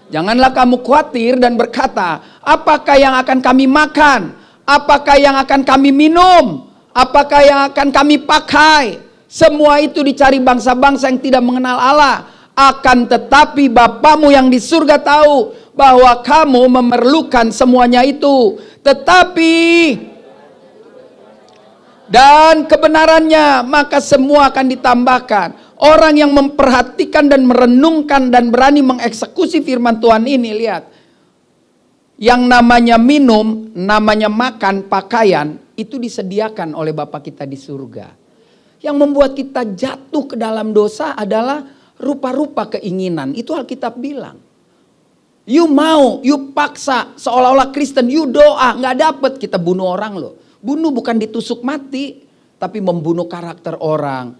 Janganlah kamu khawatir dan berkata, apakah yang akan kami makan? Apakah yang akan kami minum? Apakah yang akan kami pakai? Semua itu dicari bangsa-bangsa yang tidak mengenal Allah. Akan tetapi Bapamu yang di surga tahu bahwa kamu memerlukan semuanya itu. Tetapi dan kebenarannya, maka semua akan ditambahkan. Orang yang memperhatikan dan merenungkan dan berani mengeksekusi firman Tuhan ini, lihat. Yang namanya minum, namanya makan, pakaian, itu disediakan oleh Bapa kita di surga. Yang membuat kita jatuh ke dalam dosa adalah rupa-rupa keinginan. Itu Alkitab bilang. You mau, you paksa, seolah-olah Kristen, you doa, gak dapet, kita bunuh orang loh. Bunuh bukan ditusuk mati, tapi membunuh karakter orang,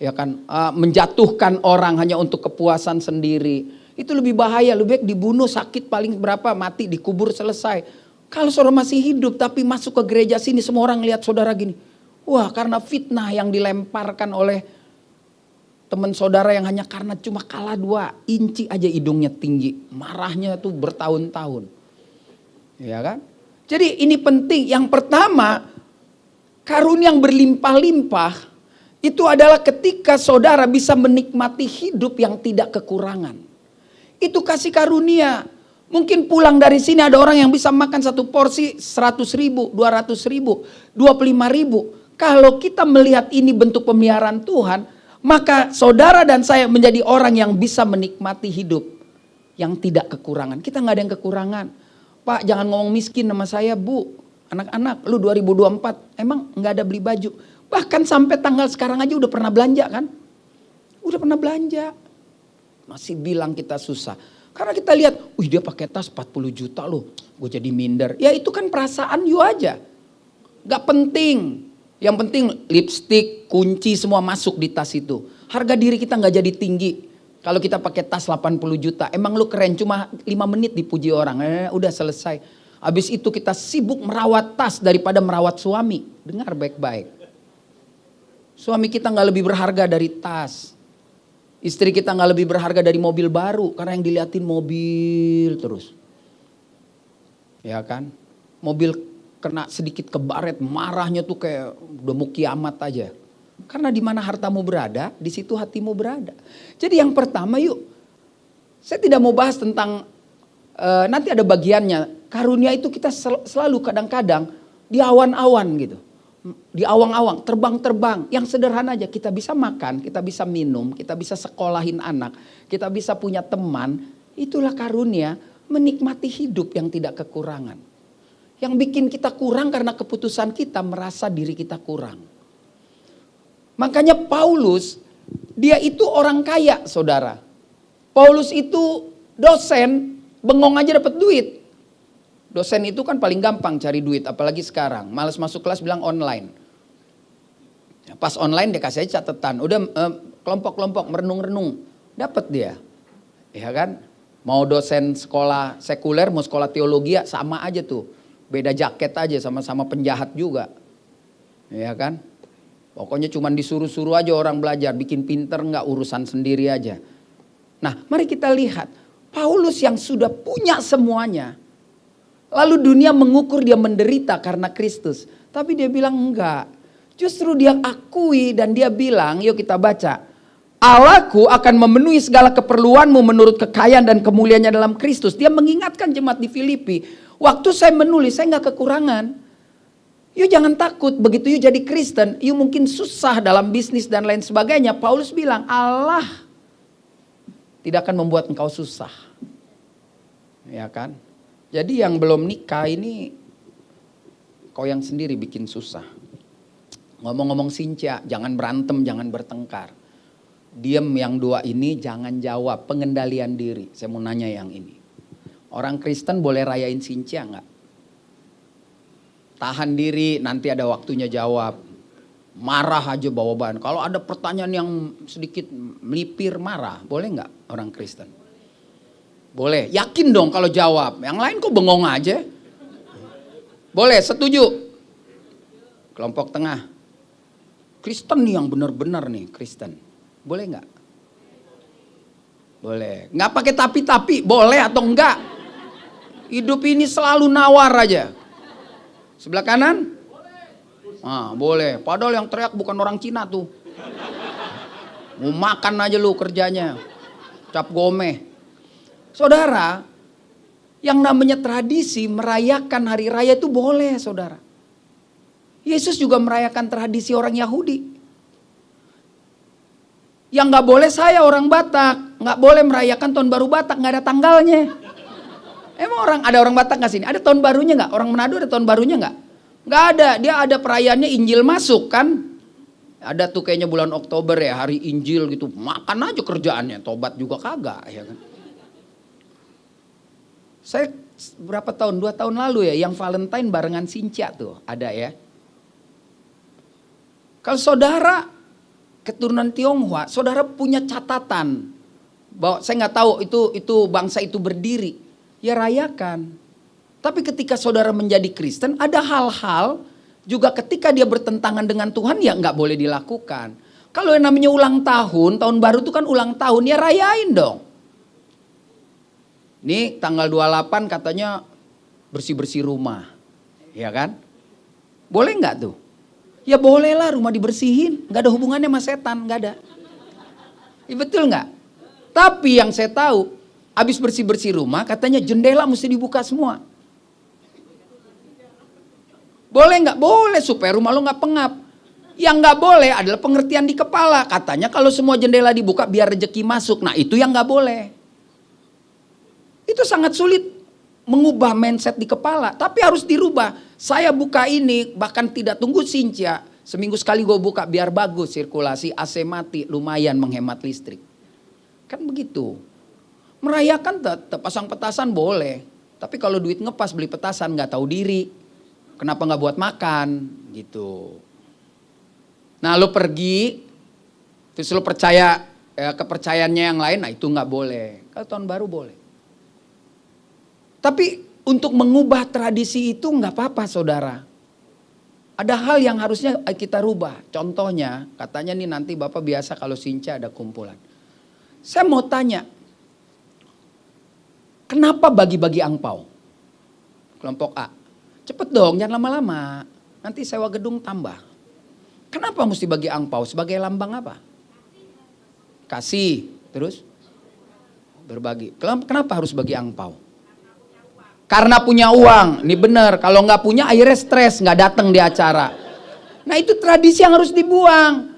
ya kan, menjatuhkan orang hanya untuk kepuasan sendiri. Itu lebih bahaya, lebih baik dibunuh, sakit paling berapa, mati, dikubur, selesai. Kalau saudara masih hidup tapi masuk ke gereja sini, semua orang lihat saudara gini. Wah, karena fitnah yang dilemparkan oleh teman saudara yang hanya karena cuma kalah 2 inci aja hidungnya tinggi. Marahnya tuh bertahun-tahun. Ya kan? Jadi ini penting. Yang pertama, karunia yang berlimpah-limpah itu adalah ketika saudara bisa menikmati hidup yang tidak kekurangan. Itu kasih karunia. Mungkin pulang dari sini ada orang yang bisa makan satu porsi 100.000, 200.000, 25.000. Kalau kita melihat ini bentuk pemeliharaan Tuhan, maka saudara dan saya menjadi orang yang bisa menikmati hidup yang tidak kekurangan. Kita nggak ada yang kekurangan. Pak, jangan ngomong miskin sama saya, Bu. Anak-anak, lu 2024 emang nggak ada beli baju. Bahkan sampai tanggal sekarang aja udah pernah belanja kan? Udah pernah belanja. Masih bilang kita susah. Karena kita lihat, wih dia pakai tas 40 juta loh. Gue jadi minder. Ya itu kan perasaan you aja. Gak penting. Yang penting lipstick, kunci semua masuk di tas itu. Harga diri kita gak jadi tinggi. Kalau kita pakai tas 80 juta, emang lu keren cuma 5 menit dipuji orang. Udah selesai. Habis itu kita sibuk merawat tas daripada merawat suami. Dengar baik-baik. Suami kita gak lebih berharga dari tas. Istri kita gak lebih berharga dari mobil baru. Karena yang diliatin mobil terus. Ya kan? Mobil kena sedikit kebaret, marahnya tuh kayak udah mau kiamat aja. Karena di mana hartamu berada, di situ hatimu berada. Jadi yang pertama yuk, saya tidak mau bahas tentang, nanti ada bagiannya. Karunia itu kita selalu kadang-kadang di awan-awan gitu. Di awang-awang, terbang-terbang. Yang sederhana aja, kita bisa makan, kita bisa minum, kita bisa sekolahin anak, kita bisa punya teman. Itulah karunia, menikmati hidup yang tidak kekurangan. Yang bikin kita kurang karena keputusan kita merasa diri kita kurang. Makanya Paulus, dia itu orang kaya saudara. Paulus itu dosen, bengong aja dapat duit. Dosen itu kan paling gampang cari duit, apalagi sekarang. Malas masuk kelas bilang online. Pas online dia kasih aja catatan, udah kelompok-kelompok merenung-renung. Dapat dia. Ya kan? Mau dosen sekolah sekuler, mau sekolah teologi sama aja tuh. Beda jaket aja, sama-sama penjahat juga. Ya kan? Pokoknya cuman disuruh-suruh aja orang belajar, bikin pinter enggak, urusan sendiri aja. Nah, mari kita lihat. Paulus yang sudah punya semuanya. Lalu dunia mengukur dia menderita karena Kristus. Tapi dia bilang enggak. Justru dia akui dan dia bilang, yuk kita baca. Allahku akan memenuhi segala keperluanmu menurut kekayaan dan kemuliaannya dalam Kristus. Dia mengingatkan jemaat di Filipi. Waktu saya menulis, saya nggak kekurangan. You jangan takut, begitu you jadi Kristen, you mungkin susah dalam bisnis dan lain sebagainya. Paulus bilang, Allah tidak akan membuat engkau susah. Ya kan? Jadi yang belum nikah ini, kau yang sendiri bikin susah. Ngomong-ngomong Sincia, jangan berantem, jangan bertengkar. Diam yang 2 ini, jangan jawab, pengendalian diri. Saya mau nanya yang ini. Orang Kristen boleh rayain Sincia enggak? Tahan diri, nanti ada waktunya jawab. Marah aja bawa-bawa. Kalau ada pertanyaan yang sedikit melipir marah, boleh enggak orang Kristen? Boleh, yakin dong kalau jawab. Yang lain kok bengong aja? Boleh, setuju? Kelompok tengah. Kristen nih yang benar-benar nih, Kristen. Boleh enggak? Boleh. Enggak pakai tapi-tapi, boleh atau enggak? Hidup ini selalu nawar aja. Sebelah kanan? Boleh. Padahal yang teriak bukan orang Cina tuh. Mau makan aja lu kerjanya. Cap gomeh. Saudara, yang namanya tradisi merayakan hari raya itu boleh saudara. Yesus juga merayakan tradisi orang Yahudi. Yang nggak boleh saya orang Batak, nggak boleh merayakan tahun baru Batak, nggak ada tanggalnya. Emang ada orang Batak nggak sini? Ada tahun barunya nggak? Orang Manado ada tahun barunya nggak? Nggak ada. Dia ada perayaannya Injil masuk kan? Ada tuh kayaknya bulan Oktober ya, hari Injil gitu. Makan aja kerjaannya, tobat juga kagak ya kan? Saya berapa tahun? 2 tahun lalu ya, yang Valentine barengan Sincia tuh ada ya. Kalau saudara keturunan Tionghoa, saudara punya catatan bahwa saya nggak tahu itu bangsa itu berdiri. Ya rayakan. Tapi ketika saudara menjadi Kristen, ada hal-hal juga ketika dia bertentangan dengan Tuhan ya nggak boleh dilakukan. Kalau yang namanya ulang tahun baru itu kan ulang tahun, ya rayain dong. Nih tanggal 28 katanya bersih-bersih rumah, ya kan? Boleh nggak tuh? Ya bolehlah rumah dibersihin, nggak ada hubungannya sama setan, nggak ada. Ya, betul nggak? Tapi yang saya tahu, habis bersih-bersih rumah, katanya jendela mesti dibuka semua. Boleh nggak? Boleh, supaya rumah lo nggak pengap. Yang nggak boleh adalah pengertian di kepala. Katanya kalau semua jendela dibuka biar rezeki masuk. Nah itu yang nggak boleh. Itu sangat sulit mengubah mindset di kepala. Tapi harus dirubah. Saya buka ini bahkan tidak tunggu Sincia. Seminggu sekali gue buka biar bagus sirkulasi, AC mati, lumayan menghemat listrik. Kan begitu. Merayakan tetap pasang petasan boleh. Tapi kalau duit ngepas beli petasan nggak tahu diri. Kenapa nggak buat makan gitu. Nah lo pergi, terus lo percaya kepercayaannya yang lain, nah itu nggak boleh. Kalau tahun baru boleh. Tapi untuk mengubah tradisi itu nggak apa-apa saudara. Ada hal yang harusnya kita rubah. Contohnya, katanya nih nanti Bapak biasa kalau Sincia ada kumpulan. Saya mau tanya, kenapa bagi-bagi angpau? Kelompok A. Cepet dong, jangan lama-lama. Nanti sewa gedung tambah. Kenapa mesti bagi angpau? Sebagai lambang apa? Kasih. Terus? Berbagi. Kenapa harus bagi angpau? Karena punya uang. Ini benar. Kalau nggak punya akhirnya stres. Nggak datang di acara. Nah itu tradisi yang harus dibuang.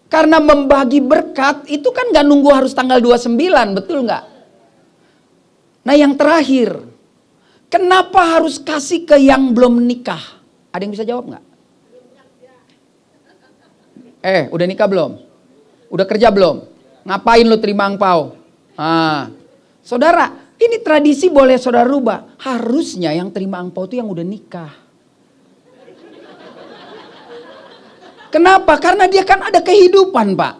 Karena membagi berkat itu kan nggak nunggu harus tanggal 29. Betul nggak? Nah yang terakhir. Kenapa harus kasih ke yang belum nikah? Ada yang bisa jawab nggak? Udah nikah belum? Udah kerja belum? Ngapain lu terima angpau? Saudara, ini tradisi boleh saudara rubah. Harusnya yang terima angpau itu yang udah nikah. Kenapa? Karena dia kan ada kehidupan, Pak.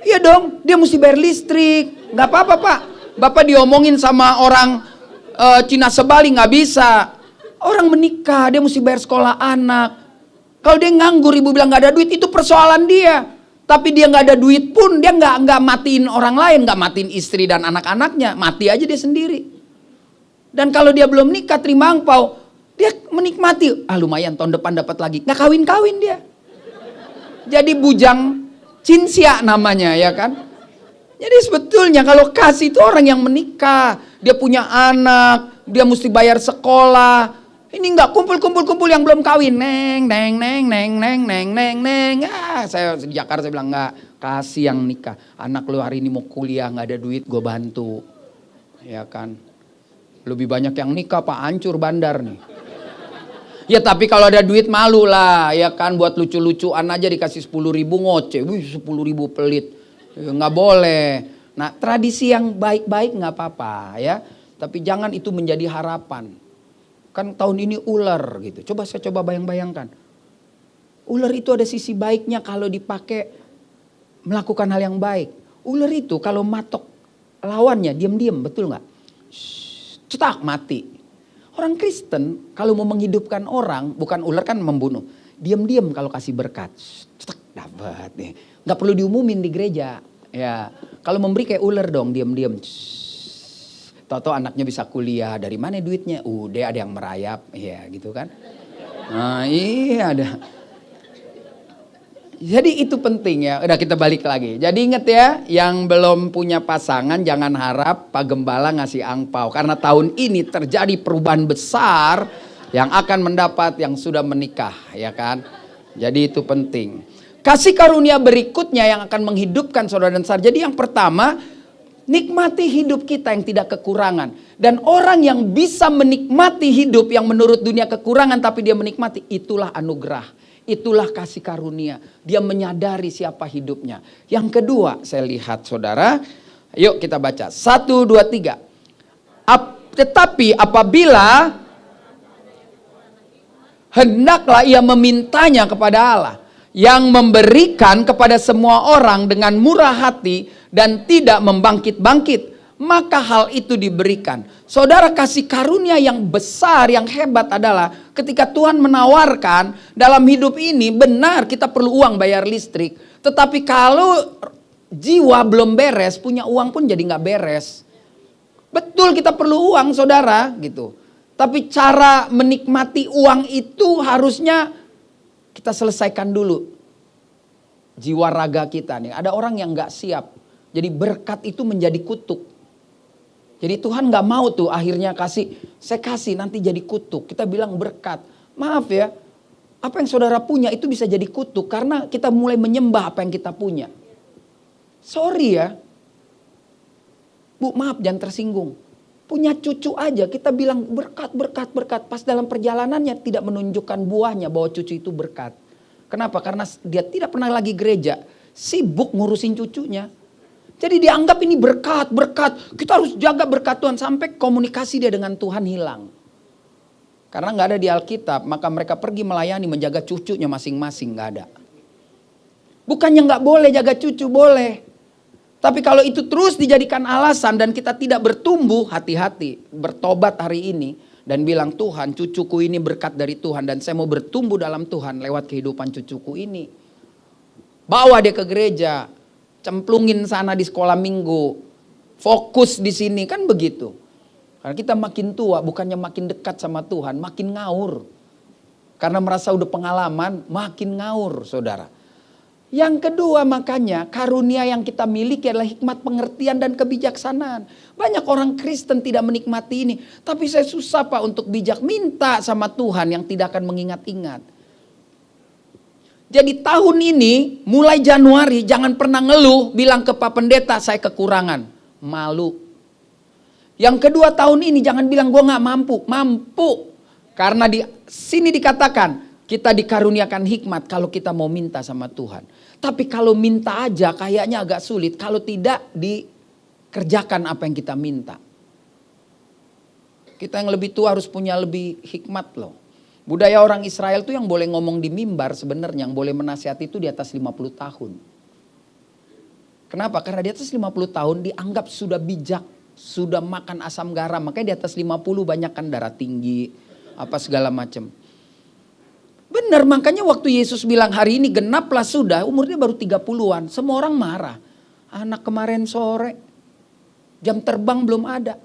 Iya dong, dia mesti bayar listrik. Nggak apa-apa, Pak. Bapak diomongin sama orang Cina sebali nggak bisa. Orang menikah, dia mesti bayar sekolah anak. Kalau dia nganggur, ibu bilang nggak ada duit, itu persoalan dia. Tapi dia nggak ada duit pun, dia nggak matiin orang lain, nggak matiin istri dan anak-anaknya, mati aja dia sendiri. Dan kalau dia belum nikah, terima angpau, dia menikmati. Lumayan tahun depan dapat lagi, nggak kawin-kawin dia. Jadi bujang cincia namanya, ya kan? Jadi sebetulnya kalau kasih itu orang yang menikah, dia punya anak, dia mesti bayar sekolah. Ini enggak kumpul-kumpul yang belum kawin. Neng. Saya di Jakarta saya bilang enggak, kasih yang nikah. Anak lu hari ini mau kuliah enggak ada duit, gue bantu. Ya kan. Lebih banyak yang nikah Pak, hancur bandar nih. Ya tapi kalau ada duit malu lah, ya kan, buat lucu-lucuan aja dikasih 10.000 ngoceh. Wih 10.000 pelit. Nggak boleh. Nah tradisi yang baik-baik nggak apa-apa ya. Tapi jangan itu menjadi harapan. Kan tahun ini ular gitu. Saya coba bayangkan. Ular itu ada sisi baiknya kalau dipakai melakukan hal yang baik. Ular itu kalau matok lawannya diam-diam, betul nggak? Cetak mati. Orang Kristen kalau mau menghidupkan orang, bukan ular kan membunuh. Diam-diam kalau kasih berkat. Cetak dapat nih. Nggak perlu diumumin di gereja. Ya, kalau memberi kayak ular dong, diam-diam. Tahu-tahu anaknya bisa kuliah, dari mana duitnya? Udah ada yang merayap, ya gitu kan. Nah iya ada. Jadi itu penting ya, udah kita balik lagi. Jadi ingat ya, yang belum punya pasangan jangan harap Pak Gembala ngasih angpau. Karena tahun ini terjadi perubahan besar yang akan mendapat yang sudah menikah, ya kan. Jadi itu penting. Kasih karunia berikutnya yang akan menghidupkan saudara dan saya. Jadi yang pertama, nikmati hidup kita yang tidak kekurangan. Dan orang yang bisa menikmati hidup yang menurut dunia kekurangan tapi dia menikmati, itulah anugerah. Itulah kasih karunia. Dia menyadari siapa hidupnya. Yang kedua, saya lihat saudara. Yuk kita baca. 1, 2, 3. Tetapi apabila hendaklah ia memintanya kepada Allah, yang memberikan kepada semua orang dengan murah hati dan tidak membangkit-bangkit, maka hal itu diberikan. Saudara, kasih karunia yang besar, yang hebat adalah ketika Tuhan menawarkan dalam hidup ini, benar kita perlu uang bayar listrik, tetapi kalau jiwa belum beres, punya uang pun jadi nggak beres. Betul kita perlu uang saudara gitu. Tapi cara menikmati uang itu harusnya kita selesaikan dulu jiwa raga kita nih. Ada orang yang nggak siap. Jadi berkat itu menjadi kutuk. Jadi Tuhan nggak mau tuh akhirnya saya kasih nanti jadi kutuk. Kita bilang berkat. Maaf ya, apa yang saudara punya itu bisa jadi kutuk karena kita mulai menyembah apa yang kita punya. Sorry ya, Bu maaf jangan tersinggung. Punya cucu aja kita bilang berkat, berkat, berkat. Pas dalam perjalanannya tidak menunjukkan buahnya bahwa cucu itu berkat. Kenapa? Karena dia tidak pernah lagi gereja. Sibuk ngurusin cucunya. Jadi dianggap ini berkat, berkat. Kita harus jaga berkat Tuhan. Sampai komunikasi dia dengan Tuhan hilang. Karena gak ada di Alkitab. Maka mereka pergi melayani menjaga cucunya masing-masing. Gak ada. Bukannya gak boleh jaga cucu, boleh. Tapi kalau itu terus dijadikan alasan dan kita tidak bertumbuh, hati-hati. Bertobat hari ini dan bilang, Tuhan cucuku ini berkat dari Tuhan. Dan saya mau bertumbuh dalam Tuhan lewat kehidupan cucuku ini. Bawa dia ke gereja. Cemplungin sana di sekolah minggu. Fokus di sini, kan begitu. Karena kita makin tua bukannya makin dekat sama Tuhan, makin ngaur. Karena merasa udah pengalaman, makin ngaur saudara. Yang kedua makanya karunia yang kita miliki adalah hikmat pengertian dan kebijaksanaan. Banyak orang Kristen tidak menikmati ini. Tapi saya susah Pak untuk bijak. Minta sama Tuhan yang tidak akan mengingat-ingat. Jadi tahun ini mulai Januari jangan pernah ngeluh bilang ke Pak Pendeta saya kekurangan. Malu. Yang kedua tahun ini jangan bilang gue gak mampu. Mampu. Karena di sini dikatakan kita dikaruniakan hikmat kalau kita mau minta sama Tuhan. Tapi kalau minta aja kayaknya agak sulit. Kalau tidak dikerjakan apa yang kita minta. Kita yang lebih tua harus punya lebih hikmat loh. Budaya orang Israel tuh yang boleh ngomong di mimbar sebenarnya. Yang boleh menasihati itu di atas 50 tahun. Kenapa? Karena di atas 50 tahun dianggap sudah bijak. Sudah makan asam garam. Makanya di atas 50 banyak kan darah tinggi. Apa segala macam. Benar, makanya waktu Yesus bilang hari ini genaplah sudah, umurnya baru 30-an. Semua orang marah. Anak kemarin sore, jam terbang belum ada.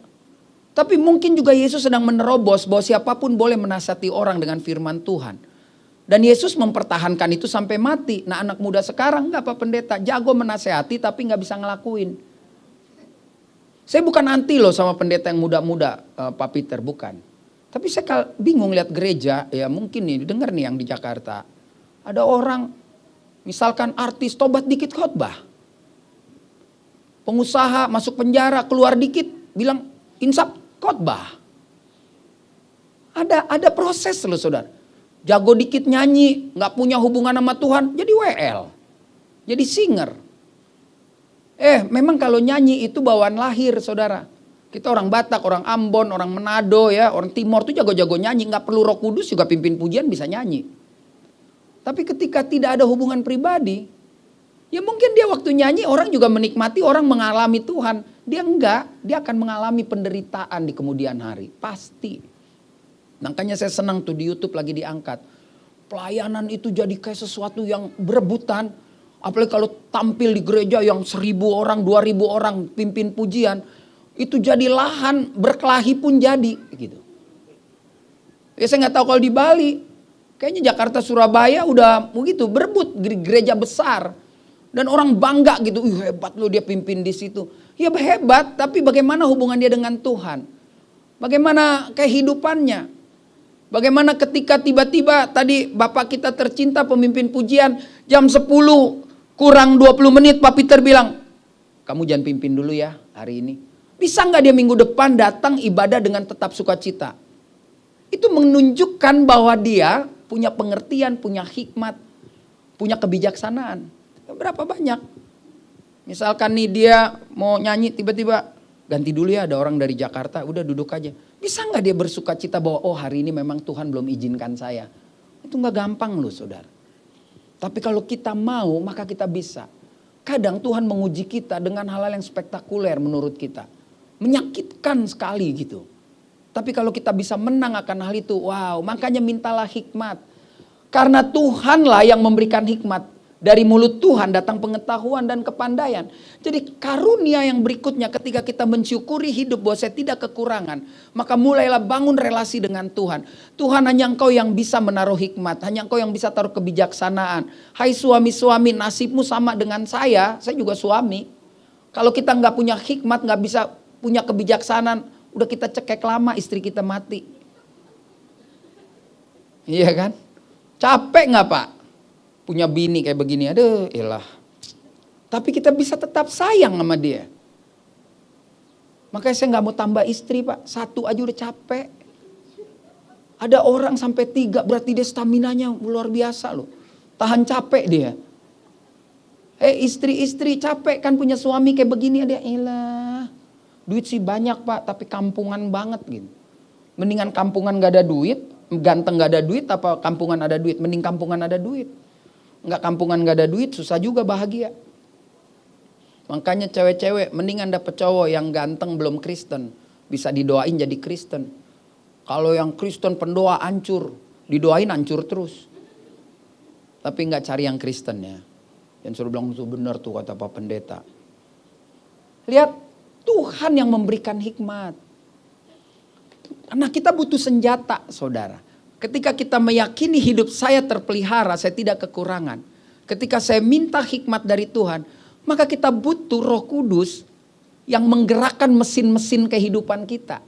Tapi mungkin juga Yesus sedang menerobos bahwa siapapun boleh menasihati orang dengan firman Tuhan. Dan Yesus mempertahankan itu sampai mati. Nah anak muda sekarang enggak Pak Pendeta, jago menasihati tapi gak bisa ngelakuin. Saya bukan anti loh sama pendeta yang muda-muda Pak Peter, bukan. Tapi saya bingung lihat gereja, ya mungkin nih dengar nih yang di Jakarta. Ada orang, misalkan artis tobat dikit khotbah. Pengusaha masuk penjara, keluar dikit, bilang insaf khotbah. Ada proses loh saudara. Jago dikit nyanyi, gak punya hubungan sama Tuhan, jadi WL. Jadi singer. Memang kalau nyanyi itu bawaan lahir saudara. Kita orang Batak, orang Ambon, orang Manado ya, orang Timor tuh jago-jago nyanyi. Gak perlu Roh Kudus juga pimpin pujian bisa nyanyi. Tapi ketika tidak ada hubungan pribadi, ya mungkin dia waktu nyanyi orang juga menikmati, orang mengalami Tuhan. Dia enggak, dia akan mengalami penderitaan di kemudian hari. Pasti. Makanya saya senang tuh di YouTube lagi diangkat. Pelayanan itu jadi kayak sesuatu yang berebutan. Apalagi kalau tampil di gereja yang 1.000 orang, 2.000 orang pimpin pujian. Itu jadi lahan berkelahi pun jadi gitu. Ya saya nggak tahu kalau di Bali, kayaknya Jakarta Surabaya udah begitu berebut gereja besar dan orang bangga gitu, hebat loh dia pimpin di situ. Ya hebat, tapi bagaimana hubungan dia dengan Tuhan? Bagaimana kehidupannya? Bagaimana ketika tiba-tiba tadi Bapak kita tercinta pemimpin pujian jam 10 kurang 20 menit Pak Peter bilang, kamu jangan pimpin dulu ya hari ini. Bisa nggak dia minggu depan datang ibadah dengan tetap sukacita? Itu menunjukkan bahwa dia punya pengertian, punya hikmat, punya kebijaksanaan. Berapa banyak? Misalkan nih dia mau nyanyi tiba-tiba, ganti dulu ya ada orang dari Jakarta, udah duduk aja. Bisa nggak dia bersukacita bahwa oh hari ini memang Tuhan belum izinkan saya. Itu nggak gampang loh saudara. Tapi kalau kita mau maka kita bisa. Kadang Tuhan menguji kita dengan hal-hal yang spektakuler menurut kita. Menyakitkan sekali gitu. Tapi kalau kita bisa menang akan hal itu, wow, makanya mintalah hikmat. Karena Tuhanlah yang memberikan hikmat. Dari mulut Tuhan datang pengetahuan dan kepandaian. Jadi karunia yang berikutnya ketika kita mensyukuri hidup bahwa saya tidak kekurangan. Maka mulailah bangun relasi dengan Tuhan. Tuhan, hanya Engkau yang bisa menaruh hikmat. Hanya Engkau yang bisa taruh kebijaksanaan. Hai suami-suami, nasibmu sama dengan saya juga suami. Kalau kita nggak punya hikmat, nggak bisa punya kebijaksanaan, udah kita cekek lama istri kita mati. Iya kan? Capek nggak Pak? Punya bini kayak begini, aduh elah. Tapi kita bisa tetap sayang sama dia. Makanya saya nggak mau tambah istri Pak, 1 aja udah capek. Ada orang sampai 3, berarti dia staminanya luar biasa loh. Tahan capek dia. Istri-istri capek kan punya suami kayak begini, ada elah. Duit sih banyak Pak, tapi kampungan banget gitu. Mendingan kampungan gak ada duit, ganteng gak ada duit, apa kampungan ada duit? Mending kampungan ada duit. Enggak kampungan gak ada duit, susah juga bahagia. Makanya cewek-cewek mendingan dapet cowok yang ganteng belum Kristen. Bisa didoain jadi Kristen. Kalau yang Kristen pendoa hancur, didoain hancur terus. Tapi gak cari yang Kristen ya. Yang suruh bilang itu benar tuh kata Pak Pendeta. Lihat, Tuhan yang memberikan hikmat. Karena kita butuh senjata saudara. Ketika kita meyakini hidup saya terpelihara, saya tidak kekurangan. Ketika saya minta hikmat dari Tuhan, maka kita butuh Roh Kudus yang menggerakkan mesin-mesin kehidupan kita.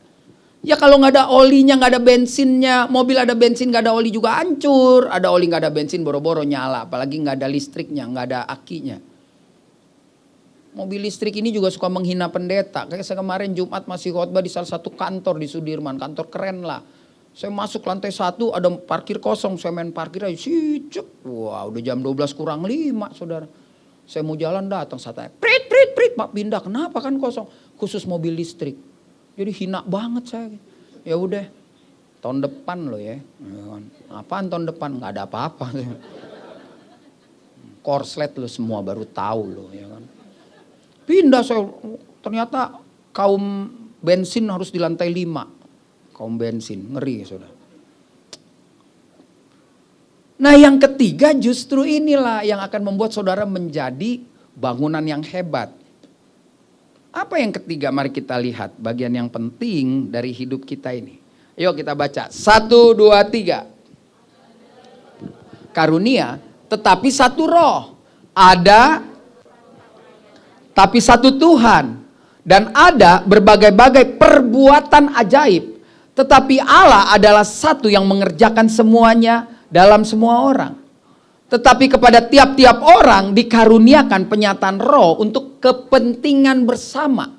Ya kalau nggak ada olinya, nggak ada bensinnya, mobil ada bensin nggak ada oli juga hancur. Ada oli nggak ada bensin boro-boro nyala, apalagi nggak ada listriknya, nggak ada akinya. Mobil listrik ini juga suka menghina pendeta. Kayak saya kemarin Jumat masih khotbah di salah satu kantor di Sudirman, kantor keren lah. Saya masuk lantai 1 ada parkir kosong, saya main parkir aja, cicek. Wah udah jam 12 kurang 5 saudara. Saya mau jalan datang, saya tanya, prit, Pak pindah, kenapa kan kosong? Khusus mobil listrik. Jadi hina banget saya. Ya udah, tahun depan loh ya. Apaan tahun depan? Nggak ada apa-apa. Korslet lo semua baru tahu loh ya kan. Pindah saya, ternyata kaum bensin harus di lantai 5. Kaum bensin, ngeri saudara. Nah yang ketiga justru inilah yang akan membuat saudara menjadi bangunan yang hebat. Apa yang ketiga? Mari kita lihat bagian yang penting dari hidup kita ini. Ayo kita baca. 1, 2, 3. Karunia tetapi satu roh. Ada tapi satu Tuhan. Dan ada berbagai-bagai perbuatan ajaib. Tetapi Allah adalah satu yang mengerjakan semuanya dalam semua orang. Tetapi kepada tiap-tiap orang dikaruniakan penyataan roh untuk kepentingan bersama.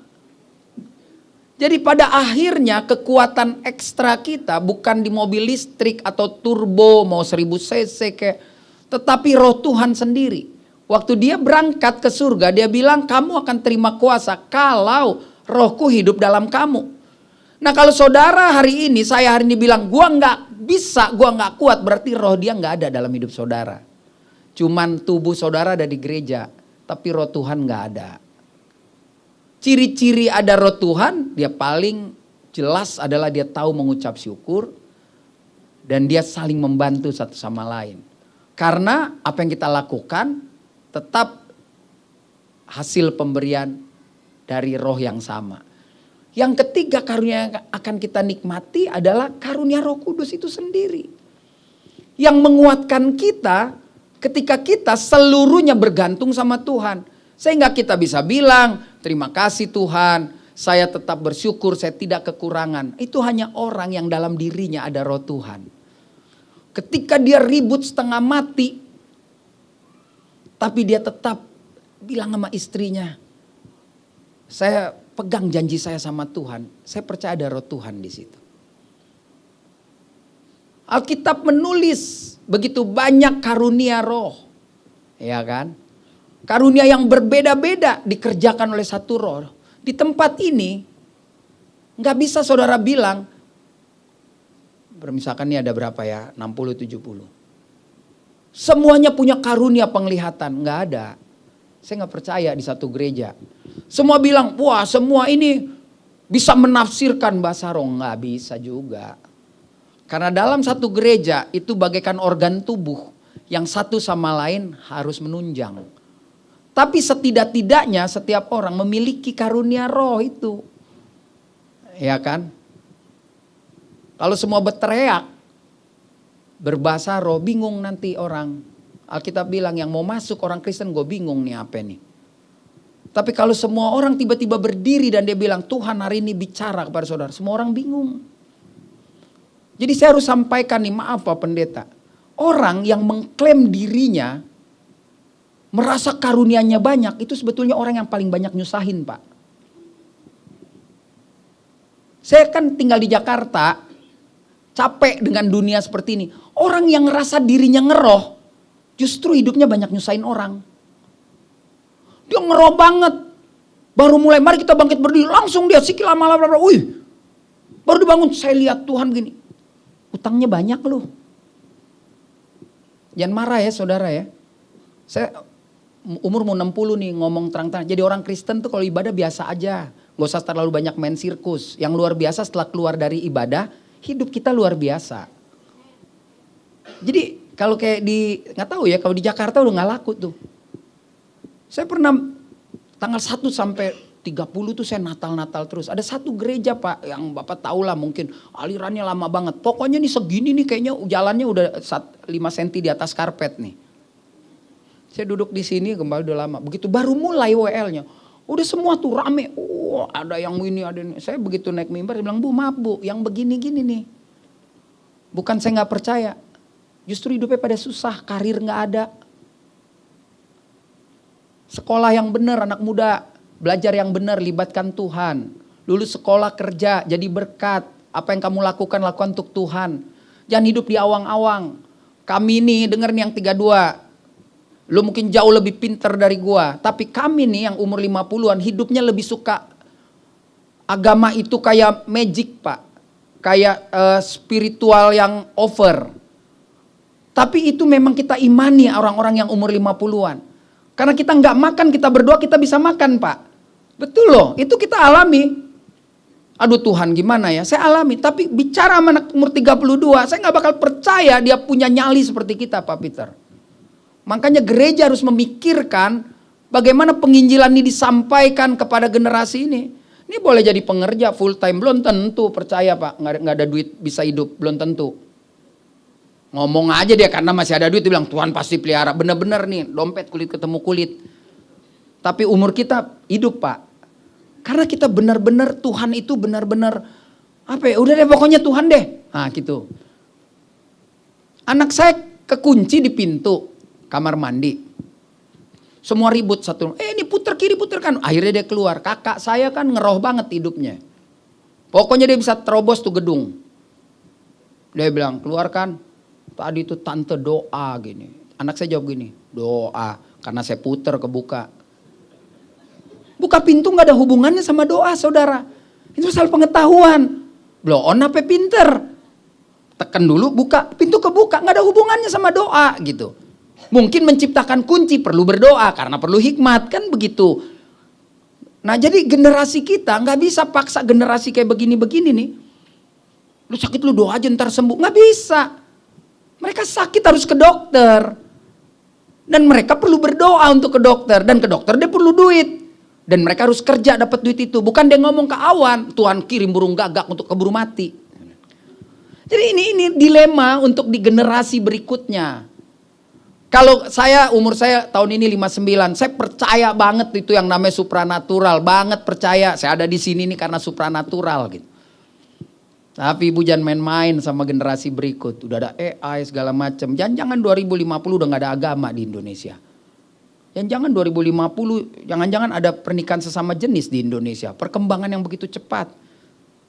Jadi pada akhirnya kekuatan ekstra kita bukan di mobil listrik atau turbo mau 1000 cc tetapi roh Tuhan sendiri. Waktu dia berangkat ke surga dia bilang kamu akan terima kuasa kalau rohku hidup dalam kamu. Nah kalau saudara hari ini, saya hari ini bilang, gua nggak bisa, gua nggak kuat, berarti roh dia nggak ada dalam hidup saudara. Cuman tubuh saudara ada di gereja, tapi roh Tuhan nggak ada. Ciri-ciri ada roh Tuhan, dia paling jelas adalah dia tahu mengucap syukur, dan dia saling membantu satu sama lain. Karena apa yang kita lakukan, tetap hasil pemberian dari roh yang sama. Yang ketiga karunia yang akan kita nikmati adalah karunia Roh Kudus itu sendiri. Yang menguatkan kita ketika kita seluruhnya bergantung sama Tuhan. Sehingga kita bisa bilang, terima kasih Tuhan, saya tetap bersyukur, saya tidak kekurangan. Itu hanya orang yang dalam dirinya ada roh Tuhan. Ketika dia ribut setengah mati, tapi dia tetap bilang sama istrinya, saya pegang janji saya sama Tuhan, saya percaya ada roh Tuhan di situ. Alkitab menulis begitu banyak karunia roh, ya kan? Karunia yang berbeda-beda dikerjakan oleh satu roh. Di tempat ini nggak bisa saudara bilang, misalkan ini ada berapa ya, 60-70. Semuanya punya karunia penglihatan, nggak ada. Saya nggak percaya di satu gereja. Semua bilang, wah semua ini bisa menafsirkan bahasa roh, nggak bisa juga. Karena dalam satu gereja itu bagaikan organ tubuh yang satu sama lain harus menunjang. Tapi setidak-tidaknya setiap orang memiliki karunia roh itu. Ya kan? Kalau semua berteriak, berbahasa roh, bingung nanti orang. Alkitab bilang yang mau masuk orang Kristen gue bingung nih apa nih. Tapi kalau semua orang tiba-tiba berdiri dan dia bilang Tuhan hari ini bicara kepada saudara, semua orang bingung. Jadi saya harus sampaikan nih, maaf Pak Pendeta. Orang yang mengklaim dirinya merasa karunianya banyak, itu sebetulnya orang yang paling banyak nyusahin Pak. Saya kan tinggal di Jakarta, capek dengan dunia seperti ini. Orang yang ngerasa dirinya ngeroh, justru hidupnya banyak nyusahin orang. Dia ngeroh banget. Baru mulai, mari kita bangkit berdiri, langsung dia sikil amal, wih. Baru dibangun, saya lihat Tuhan gini. Utangnya banyak loh. Jangan marah ya saudara ya. Saya umur mau 60 nih ngomong terang-terang. Jadi orang Kristen tuh kalau ibadah biasa aja. Gak usah terlalu banyak main sirkus. Yang luar biasa setelah keluar dari ibadah, hidup kita luar biasa. Jadi kalau kayak gak tahu ya, kalau di Jakarta udah gak laku tuh. Saya pernah tanggal 1 sampai 30 tuh saya Natal terus. Ada satu gereja Pak yang Bapak tahu lah mungkin alirannya lama banget. Pokoknya nih segini nih kayaknya jalannya udah 5 cm di atas karpet nih. Saya duduk di sini kembali udah lama. Begitu baru mulai WL-nya. Udah semua tuh rame. Oh, ada yang ini, ada ini. Saya begitu naik mimbar, dia bilang, Bu maaf Bu, yang begini-gini nih. Bukan saya gak percaya. Justru hidupnya pada susah, karir gak ada. Sekolah yang benar, anak muda. Belajar yang benar, libatkan Tuhan. Lulus sekolah kerja, jadi berkat. Apa yang kamu lakukan untuk Tuhan. Jangan hidup di awang-awang. Kami nih, denger nih yang 32. Lu mungkin jauh lebih pinter dari gua. Tapi kami nih yang umur 50-an hidupnya lebih suka. Agama itu kayak magic Pak. Kayak spiritual yang over. Tapi itu memang kita imani orang-orang yang umur 50-an. Karena kita nggak makan, kita berdoa, kita bisa makan Pak. Betul loh, itu kita alami. Aduh Tuhan gimana ya, saya alami. Tapi bicara sama anak umur 32, saya nggak bakal percaya dia punya nyali seperti kita Pak Peter. Makanya gereja harus memikirkan bagaimana penginjilan ini disampaikan kepada generasi ini. Ini boleh jadi pengerja full time, belum tentu percaya Pak. Nggak ada duit bisa hidup, belum tentu. Ngomong aja dia karena masih ada duit, dia bilang Tuhan pasti pelihara. Bener-bener nih, dompet kulit ketemu kulit. Tapi umur kita hidup Pak. Karena kita benar-benar Tuhan itu benar-benar apa ya? Udah deh pokoknya Tuhan deh. Nah gitu. Anak saya kekunci di pintu kamar mandi. Semua ribut satu. Ini puter kiri puter kan. Akhirnya dia keluar. Kakak saya kan ngeroh banget hidupnya. Pokoknya dia bisa terobos tuh gedung. Dia bilang keluarkan. Tadi tuh tante doa gini. Anak saya jawab gini. Doa. Karena saya puter kebuka. Buka pintu gak ada hubungannya sama doa saudara. Itu soal pengetahuan. Blow on apa pinter. Tekan dulu buka. Pintu kebuka gak ada hubungannya sama doa gitu. Mungkin menciptakan kunci perlu berdoa. Karena perlu hikmat kan begitu. Nah jadi generasi kita gak bisa paksa generasi kayak begini-begini nih. Lu sakit lu doa aja ntar sembuh. Gak bisa. Mereka sakit harus ke dokter. Dan mereka perlu berdoa untuk ke dokter. Dan ke dokter dia perlu duit. Dan mereka harus kerja dapat duit itu. Bukan dia ngomong ke awan, Tuhan kirim burung gagak untuk keburu mati. Jadi ini dilema untuk di generasi berikutnya. Kalau umur saya tahun ini 59, saya percaya banget itu yang namanya supranatural. Banget percaya, saya ada di sini nih karena supranatural gitu. Tapi ibu jangan main-main sama generasi berikut. Udah ada AI segala macam. Jangan 2050 udah gak ada agama di Indonesia. Jangan 2050, jangan-jangan ada pernikahan sesama jenis di Indonesia. Perkembangan yang begitu cepat.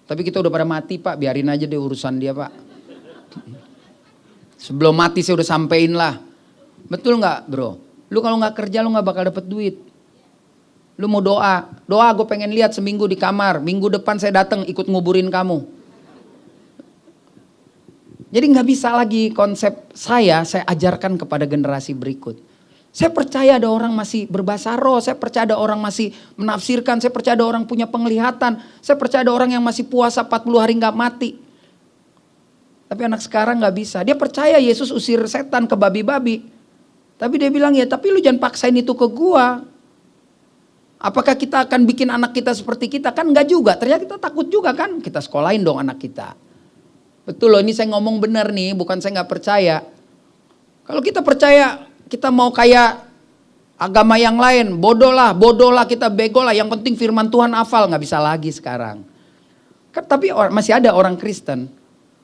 Tapi kita udah pada mati Pak, biarin aja deh urusan dia Pak. Sebelum mati saya udah sampein lah. Betul gak bro? Lu kalau gak kerja lu gak bakal dapet duit. Lu mau doa gue pengen lihat seminggu di kamar. Minggu depan saya datang ikut nguburin kamu. Jadi gak bisa lagi konsep saya ajarkan kepada generasi berikut. Saya percaya ada orang masih berbahasa roh, saya percaya ada orang masih menafsirkan, saya percaya ada orang punya penglihatan, saya percaya ada orang yang masih puasa 40 hari gak mati. Tapi anak sekarang gak bisa. Dia percaya Yesus usir setan ke babi-babi. Tapi dia bilang ya tapi lu jangan paksain itu ke gua. Apakah kita akan bikin anak kita seperti kita? Kan enggak juga, ternyata kita takut juga kan. Kita sekolahin dong anak kita. Betul loh, ini saya ngomong benar nih, bukan saya gak percaya. Kalau kita percaya, kita mau kayak agama yang lain, bodoh lah, kita bego lah. Yang penting firman Tuhan hafal, gak bisa lagi sekarang. Tapi masih ada orang Kristen.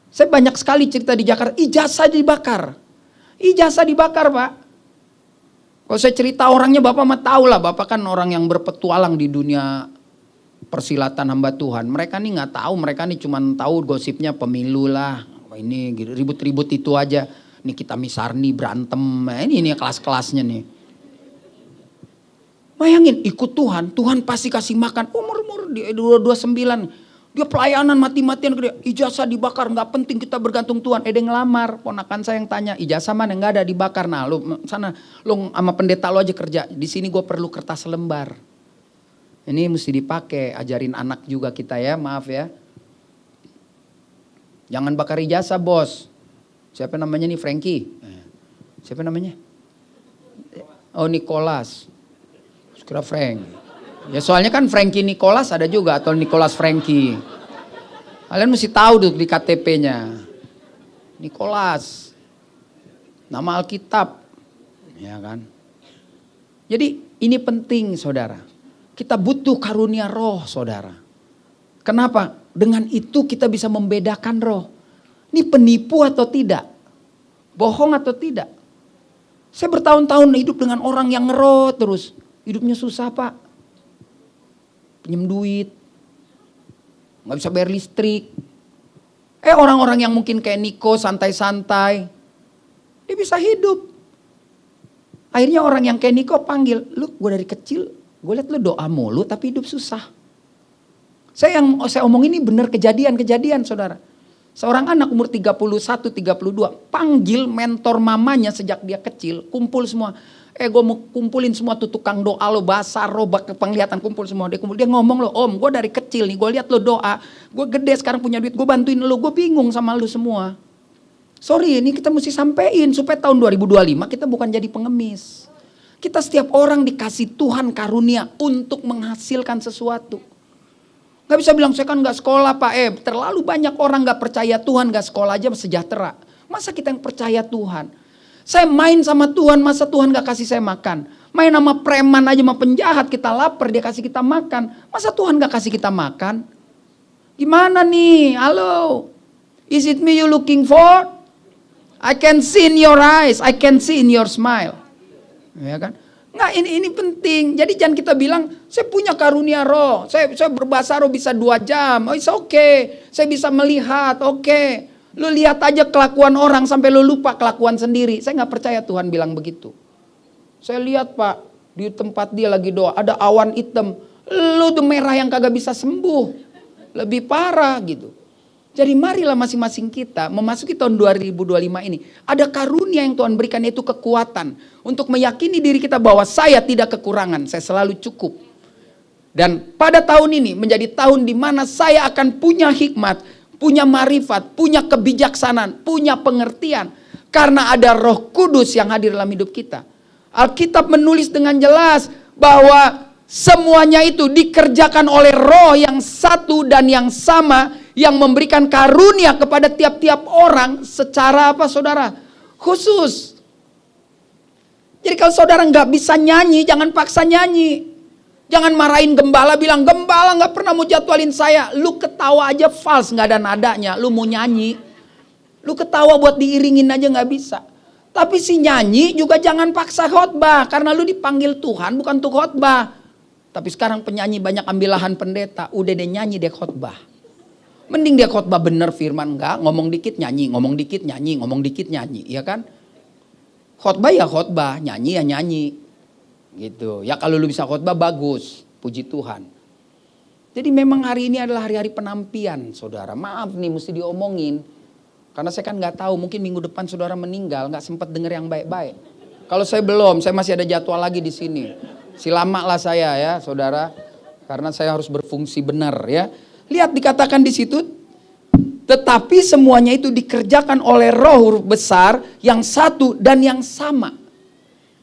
Saya banyak sekali cerita di Jakarta, ijazah dibakar. Ijazah dibakar Pak. Kalau saya cerita orangnya Bapak mah tahu lah, Bapak kan orang yang berpetualang di dunia persilatan hamba Tuhan. Mereka nih nggak tahu, mereka nih cuma tahu gosipnya pemilu lah. Ini ribut-ribut itu aja. Ini kita misarni berantem. Ini kelas-kelasnya nih. Bayangin ikut Tuhan, Tuhan pasti kasih makan. Umur dia 29. Dia pelayanan mati-matian gede. Ijazah dibakar, nggak penting kita bergantung Tuhan. Dia ngelamar, ponakan saya yang tanya, ijazah mana nggak ada dibakar. Nah lu sana, lu sama pendeta lu aja kerja. Di sini gue perlu kertas lembar. Ini mesti dipakai, ajarin anak juga kita ya, maaf ya. Jangan bakar ijazah bos. Siapa namanya nih Frankie? Siapa namanya? Oh Nicholas. Kira Frank. Ya soalnya kan Frankie Nicholas ada juga atau Nicholas Frankie. Kalian mesti tahu tuh di KTP-nya. Nicholas. Nama Alkitab. Ya kan. Jadi ini penting saudara. Kita butuh karunia roh saudara. Kenapa? Dengan itu kita bisa membedakan roh. Ini penipu atau tidak? Bohong atau tidak? Saya bertahun-tahun hidup dengan orang yang ngeroh terus. Hidupnya susah Pak. Pinjem duit. Gak bisa bayar listrik. Orang-orang yang mungkin kayak Niko santai-santai. Dia bisa hidup. Akhirnya orang yang kayak Niko panggil. Lu gue dari kecil. Gue liat lu doa mulu tapi hidup susah. Saya omong ini benar kejadian saudara. Seorang anak umur 31, 32 panggil mentor mamanya sejak dia kecil. Kumpul semua. Gue mau kumpulin semua tuh tukang doa lo, bahasa roh, penglihatan kumpul semua. Dia ngomong lo, om gue dari kecil nih gue liat lo doa. Gue gede sekarang punya duit, gue bantuin lo, gue bingung sama lo semua. Sorry ini kita mesti sampein supaya tahun 2025 kita bukan jadi pengemis. Kita setiap orang dikasih Tuhan karunia untuk menghasilkan sesuatu. Gak bisa bilang saya kan gak sekolah Pak. Terlalu banyak orang gak percaya Tuhan, gak sekolah aja sejahtera. Masa kita yang percaya Tuhan? Saya main sama Tuhan, masa Tuhan gak kasih saya makan? Main sama preman aja sama penjahat, kita lapar dia kasih kita makan. Masa Tuhan gak kasih kita makan? Gimana nih? Halo? Is it me you looking for? I can see in your eyes, I can see in your smile. Ya kan? Nggak, ini penting. Jadi jangan kita bilang, saya punya karunia roh. Saya berbahasa roh bisa 2 jam. Oh it's okay. Saya bisa melihat, oke. Lu lihat aja kelakuan orang sampai lu lupa kelakuan sendiri. Saya nggak percaya Tuhan bilang begitu. Saya lihat Pak, di tempat dia lagi doa, ada awan hitam. Lu tuh merah yang kagak bisa sembuh. Lebih parah gitu. Jadi marilah masing-masing kita memasuki tahun 2025 ini. Ada karunia yang Tuhan berikan, yaitu kekuatan. Untuk meyakini diri kita bahwa saya tidak kekurangan, saya selalu cukup. Dan pada tahun ini menjadi tahun di mana saya akan punya hikmat, punya marifat, punya kebijaksanaan, punya pengertian. Karena ada Roh Kudus yang hadir dalam hidup kita. Alkitab menulis dengan jelas bahwa semuanya itu dikerjakan oleh Roh yang satu dan yang sama, yang memberikan karunia kepada tiap-tiap orang secara apa saudara? Khusus. Jadi kalau saudara nggak bisa nyanyi, jangan paksa nyanyi. Jangan marahin gembala, bilang gembala gak pernah mau jadwalin saya. Lu ketawa aja false, gak ada nadanya. Lu mau nyanyi, lu ketawa buat diiringin aja gak bisa. Tapi si nyanyi juga jangan paksa khotbah, karena lu dipanggil Tuhan bukan untuk khotbah. Tapi sekarang penyanyi banyak ambil lahan pendeta, udah deh nyanyi deh khotbah. Mending dia khotbah bener firman, enggak ngomong dikit nyanyi, ngomong dikit nyanyi, ngomong dikit nyanyi, ya kan? Khotbah ya khotbah, nyanyi ya nyanyi. Gitu. Ya kalau lu bisa khotbah bagus, puji Tuhan. Jadi memang hari ini adalah hari-hari penampian, saudara. Maaf nih mesti diomongin. Karena saya kan nggak tahu, mungkin minggu depan saudara meninggal, nggak sempat denger yang baik-baik. Kalau saya belum, saya masih ada jadwal lagi di sini. Lama lah saya ya, saudara. Karena saya harus berfungsi benar ya. Lihat dikatakan di situ, tetapi semuanya itu dikerjakan oleh Roh huruf besar yang satu dan yang sama.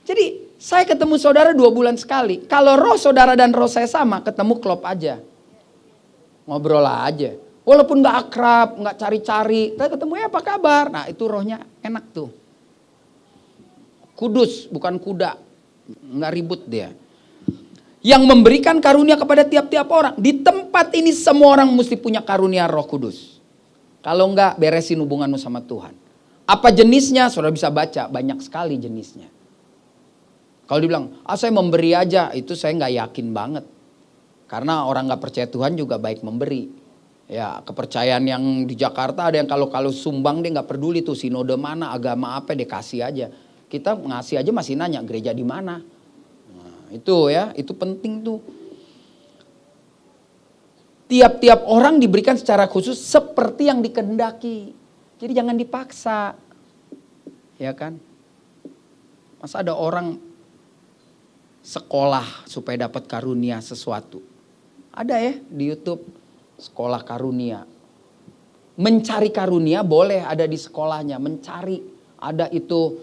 Jadi saya ketemu saudara 2 bulan sekali. Kalau roh saudara dan roh saya sama, ketemu klop aja. Ngobrol aja. Walaupun gak akrab, gak cari-cari. Tapi ketemu apa kabar? Nah itu rohnya enak tuh. Kudus, bukan kuda. Gak ribut dia. Yang memberikan karunia kepada tiap-tiap orang. Di tempat ini semua orang mesti punya karunia Roh Kudus. Kalau enggak, beresin hubunganmu sama Tuhan. Apa jenisnya? Saudara bisa baca, banyak sekali jenisnya. Kalau dibilang, saya memberi aja, itu saya nggak yakin banget. Karena orang nggak percaya Tuhan juga baik memberi. Ya kepercayaan yang di Jakarta ada yang kalau sumbang dia nggak peduli tuh sinode mana, agama apa dia kasih aja. Kita ngasih aja masih nanya gereja di mana. Nah, itu ya, itu penting tuh. Tiap-tiap orang diberikan secara khusus seperti yang dikehendaki. Jadi jangan dipaksa. Ya kan? Masa ada orang sekolah supaya dapat karunia sesuatu. Ada ya di YouTube sekolah karunia. Mencari karunia boleh ada di sekolahnya. Mencari ada itu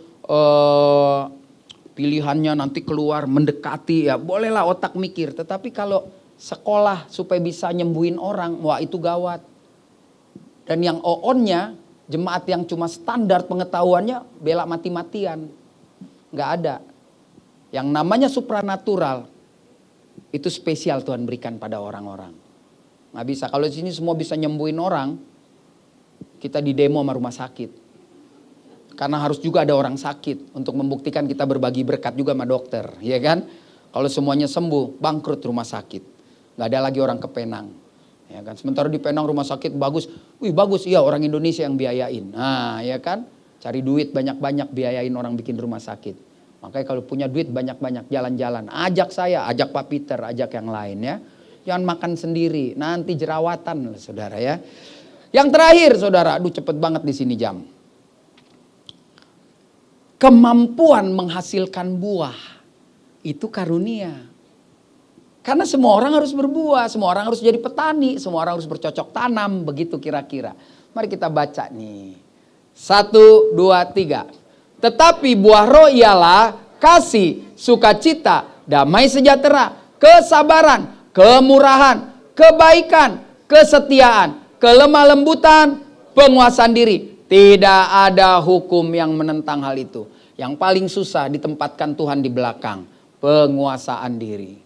pilihannya nanti keluar mendekati ya. Bolehlah otak mikir. Tetapi kalau sekolah supaya bisa nyembuhin orang, wah itu gawat. Dan yang on-nya jemaat yang cuma standar pengetahuannya bela mati-matian. Nggak ada. Yang namanya supranatural itu spesial Tuhan berikan pada orang-orang. Nggak bisa. Kalau di sini semua bisa nyembuhin orang, kita di demo sama rumah sakit. Karena harus juga ada orang sakit untuk membuktikan kita berbagi berkat juga sama dokter, ya kan? Kalau semuanya sembuh, bangkrut rumah sakit. Nggak ada lagi orang ke Penang. Ya kan? Sementara di Penang rumah sakit bagus. Wih bagus, iya orang Indonesia yang biayain. Nah ya kan? Cari duit banyak-banyak biayain orang bikin rumah sakit. Makanya kalau punya duit banyak-banyak jalan-jalan. Ajak saya, ajak Pak Peter, ajak yang lain ya. Jangan makan sendiri, nanti jerawatan saudara ya. Yang terakhir saudara, aduh cepet banget di sini jam. Kemampuan menghasilkan buah, itu karunia. Karena semua orang harus berbuah, semua orang harus jadi petani, semua orang harus bercocok tanam, begitu kira-kira. Mari kita baca nih. 1, 2, 3. Tetapi buah roh ialah kasih, sukacita, damai sejahtera, kesabaran, kemurahan, kebaikan, kesetiaan, kelemah lembutan, penguasaan diri. Tidak ada hukum yang menentang hal itu. Yang paling susah ditempatkan Tuhan di belakang. Penguasaan diri.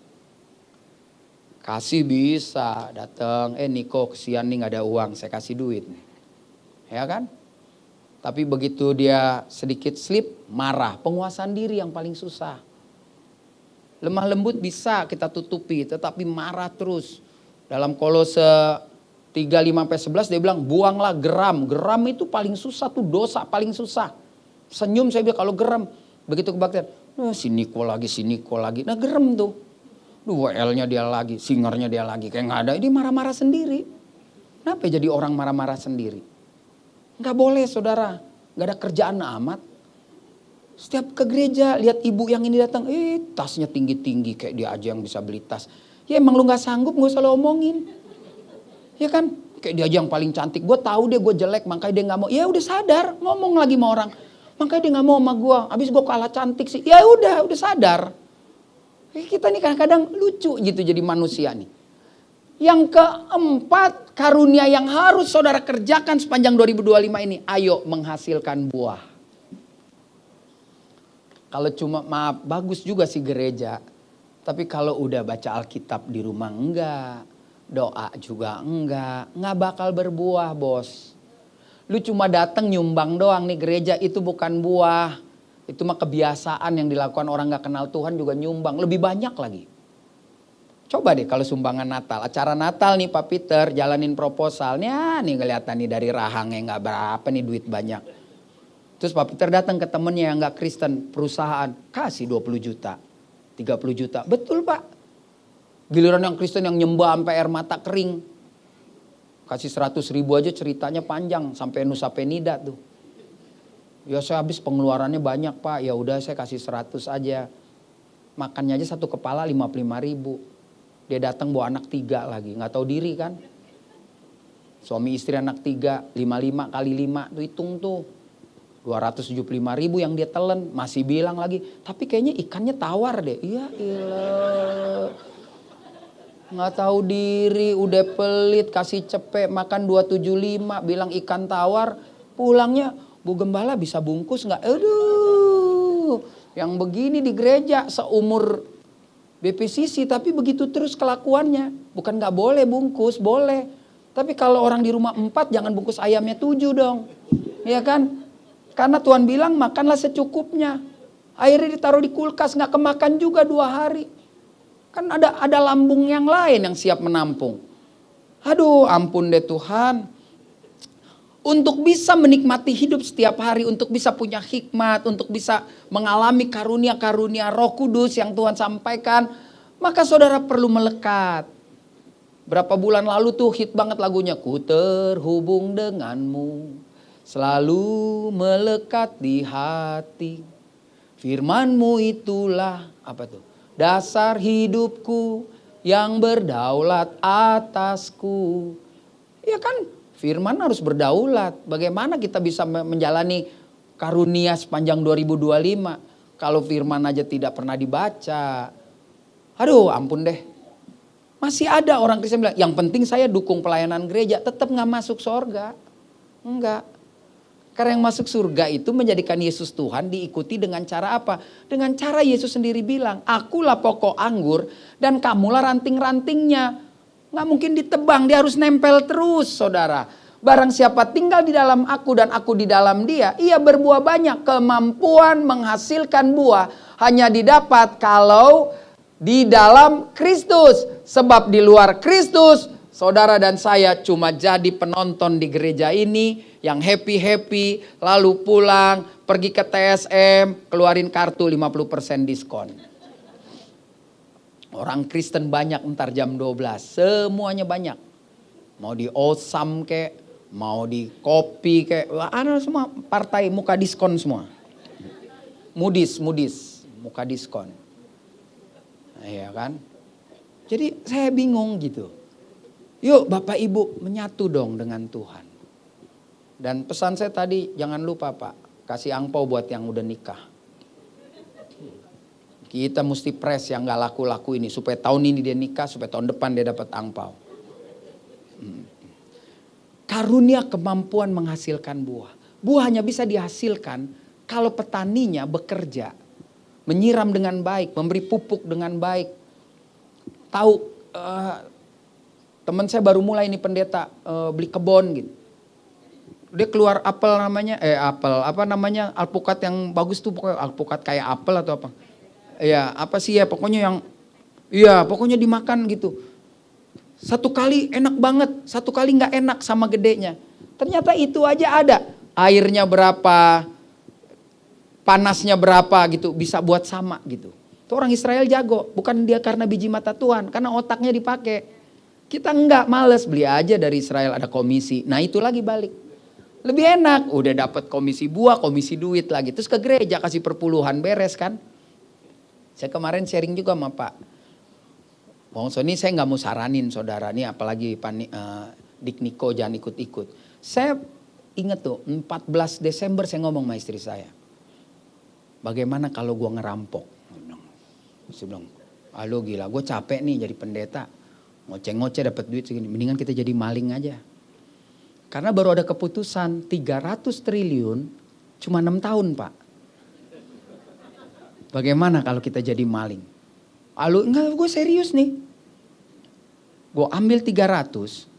Kasih bisa datang, Niko kesian nih gak ada uang, saya kasih duit. Ya kan? Tapi begitu dia sedikit slip, marah. Penguasaan diri yang paling susah. Lemah lembut bisa kita tutupi, tetapi marah terus. Dalam Kolose 3:5-11 dia bilang, buanglah geram. Geram itu paling susah tuh, dosa paling susah. Senyum saya bilang kalau geram. Begitu kebaktian, si Niko lagi. Nah geram tuh. WL-nya dia lagi, singernya dia lagi. Kayak gak ada, ini marah-marah sendiri. Kenapa jadi orang marah-marah sendiri? Gak boleh saudara, gak ada kerjaan amat. Setiap ke gereja lihat ibu yang ini datang, tasnya tinggi-tinggi kayak dia aja yang bisa beli tas. Ya emang lu gak sanggup, gak usah lu omongin. Ya kan, kayak dia aja yang paling cantik. Gue tahu deh gue jelek, makanya dia gak mau. Ya udah sadar, ngomong lagi sama orang. Makanya dia gak mau sama gue, abis gue kalah cantik sih. Ya udah sadar. Kita nih kadang-kadang lucu gitu jadi manusia nih. Yang keempat, karunia yang harus saudara kerjakan sepanjang 2025 ini. Ayo menghasilkan buah. Kalau cuma bagus juga sih gereja. Tapi kalau udah baca Alkitab di rumah enggak, doa juga enggak bakal berbuah bos. Lu cuma datang nyumbang doang nih gereja, itu bukan buah. Itu mah kebiasaan yang dilakukan orang gak kenal Tuhan juga nyumbang, lebih banyak lagi. Coba deh kalau sumbangan Natal, acara Natal nih Pak Peter jalanin proposalnya nih kelihatan nih dari rahangnya gak berapa nih duit banyak. Terus Pak Peter datang ke temennya yang gak Kristen, perusahaan kasih 20 juta. 30 juta, betul Pak. Giliran yang Kristen yang nyembah sampai air mata kering. Kasih 100 ribu aja ceritanya panjang sampai Nusa Penida tuh. Ya saya habis pengeluarannya banyak Pak, ya udah saya kasih 100 aja. Makannya aja satu kepala 55 ribu. Dia datang bawa anak 3 lagi, nggak tahu diri kan. Suami istri anak 3, 55 kali 5 tuh hitung tuh. 275 ribu yang dia telan, masih bilang lagi, tapi kayaknya ikannya tawar deh. Iya ilah. Nggak tahu diri, udah pelit, kasih cepet, makan 275, bilang ikan tawar, pulangnya, Bu Gembala bisa bungkus nggak? Aduh, yang begini di gereja seumur BPCC, tapi begitu terus kelakuannya. Bukan nggak boleh bungkus, boleh. Tapi kalau orang di rumah 4, jangan bungkus ayamnya 7 dong. Iya kan? Karena Tuhan bilang makanlah secukupnya. Airnya ditaruh di kulkas, nggak kemakan juga 2 hari. Kan ada lambung yang lain yang siap menampung. Aduh ampun deh Tuhan. Untuk bisa menikmati hidup setiap hari, untuk bisa punya hikmat, untuk bisa mengalami karunia-karunia Roh Kudus yang Tuhan sampaikan, maka saudara perlu melekat. Berapa bulan lalu tuh hit banget lagunya, ku terhubung denganmu, selalu melekat di hati. Firman-Mu itulah apa tuh? Dasar hidupku yang berdaulat atasku. Ya kan? Firman harus berdaulat. Bagaimana kita bisa menjalani karunia sepanjang 2025 kalau firman aja tidak pernah dibaca? Aduh, ampun deh. Masih ada orang Kristen bilang, yang penting saya dukung pelayanan gereja, tetap nggak masuk surga. Enggak. Karena yang masuk surga itu menjadikan Yesus Tuhan diikuti dengan cara apa? Dengan cara Yesus sendiri bilang, akulah pokok anggur dan kamulah ranting-rantingnya. Nggak mungkin ditebang, dia harus nempel terus saudara. Barang siapa tinggal di dalam aku dan aku di dalam dia, ia berbuah banyak. Kemampuan menghasilkan buah hanya didapat kalau di dalam Kristus. Sebab di luar Kristus, saudara dan saya cuma jadi penonton di gereja ini yang happy-happy, lalu pulang, pergi ke TSM, keluarin kartu 50% diskon. Orang Kristen banyak ntar jam 12, semuanya banyak. Mau di Osam kek, mau di Kopi kek, ada semua partai muka diskon semua. Mudis, muka diskon. Iya kan? Jadi saya bingung gitu. Yuk Bapak Ibu menyatu dong dengan Tuhan. Dan pesan saya tadi, jangan lupa Pak, kasih angpau buat yang udah nikah. Kita mesti press yang gak laku-laku ini. Supaya tahun ini dia nikah, supaya tahun depan dia dapat angpau. Karunia kemampuan menghasilkan buah. Buah hanya bisa dihasilkan kalau petaninya bekerja. Menyiram dengan baik, memberi pupuk dengan baik. Tahu, teman saya baru mulai ini pendeta, beli kebon gitu. Dia keluar apel namanya, alpukat yang bagus tuh, pokoknya alpukat kayak apel atau apa. Ya apa sih ya pokoknya yang, iya pokoknya dimakan gitu. Satu kali enak banget, satu kali gak enak sama gedenya. Ternyata itu aja ada. Airnya berapa, panasnya berapa gitu, bisa buat sama gitu. Itu orang Israel jago, bukan dia karena biji mata Tuhan, karena otaknya dipakai. Kita enggak, males, beli aja dari Israel ada komisi. Nah itu lagi balik. Lebih enak, udah dapat komisi buah, komisi duit lagi. Terus ke gereja kasih perpuluhan, beres kan. Saya kemarin sharing juga sama Pak Wongso, ini saya nggak mau saranin saudara nih, apalagi Dik Niko jangan ikut-ikut. Saya ingat tuh 14 Desember saya ngomong sama istri saya. Bagaimana kalau gue ngerampok? Saya bilang, halo gila, gue capek nih jadi pendeta. Ngoceh-ngoceh dapat duit segini, mendingan kita jadi maling aja. Karena baru ada keputusan 300 triliun cuma 6 tahun Pak. Bagaimana kalau kita jadi maling? Lalu enggak, gue serius nih. Gue ambil 300,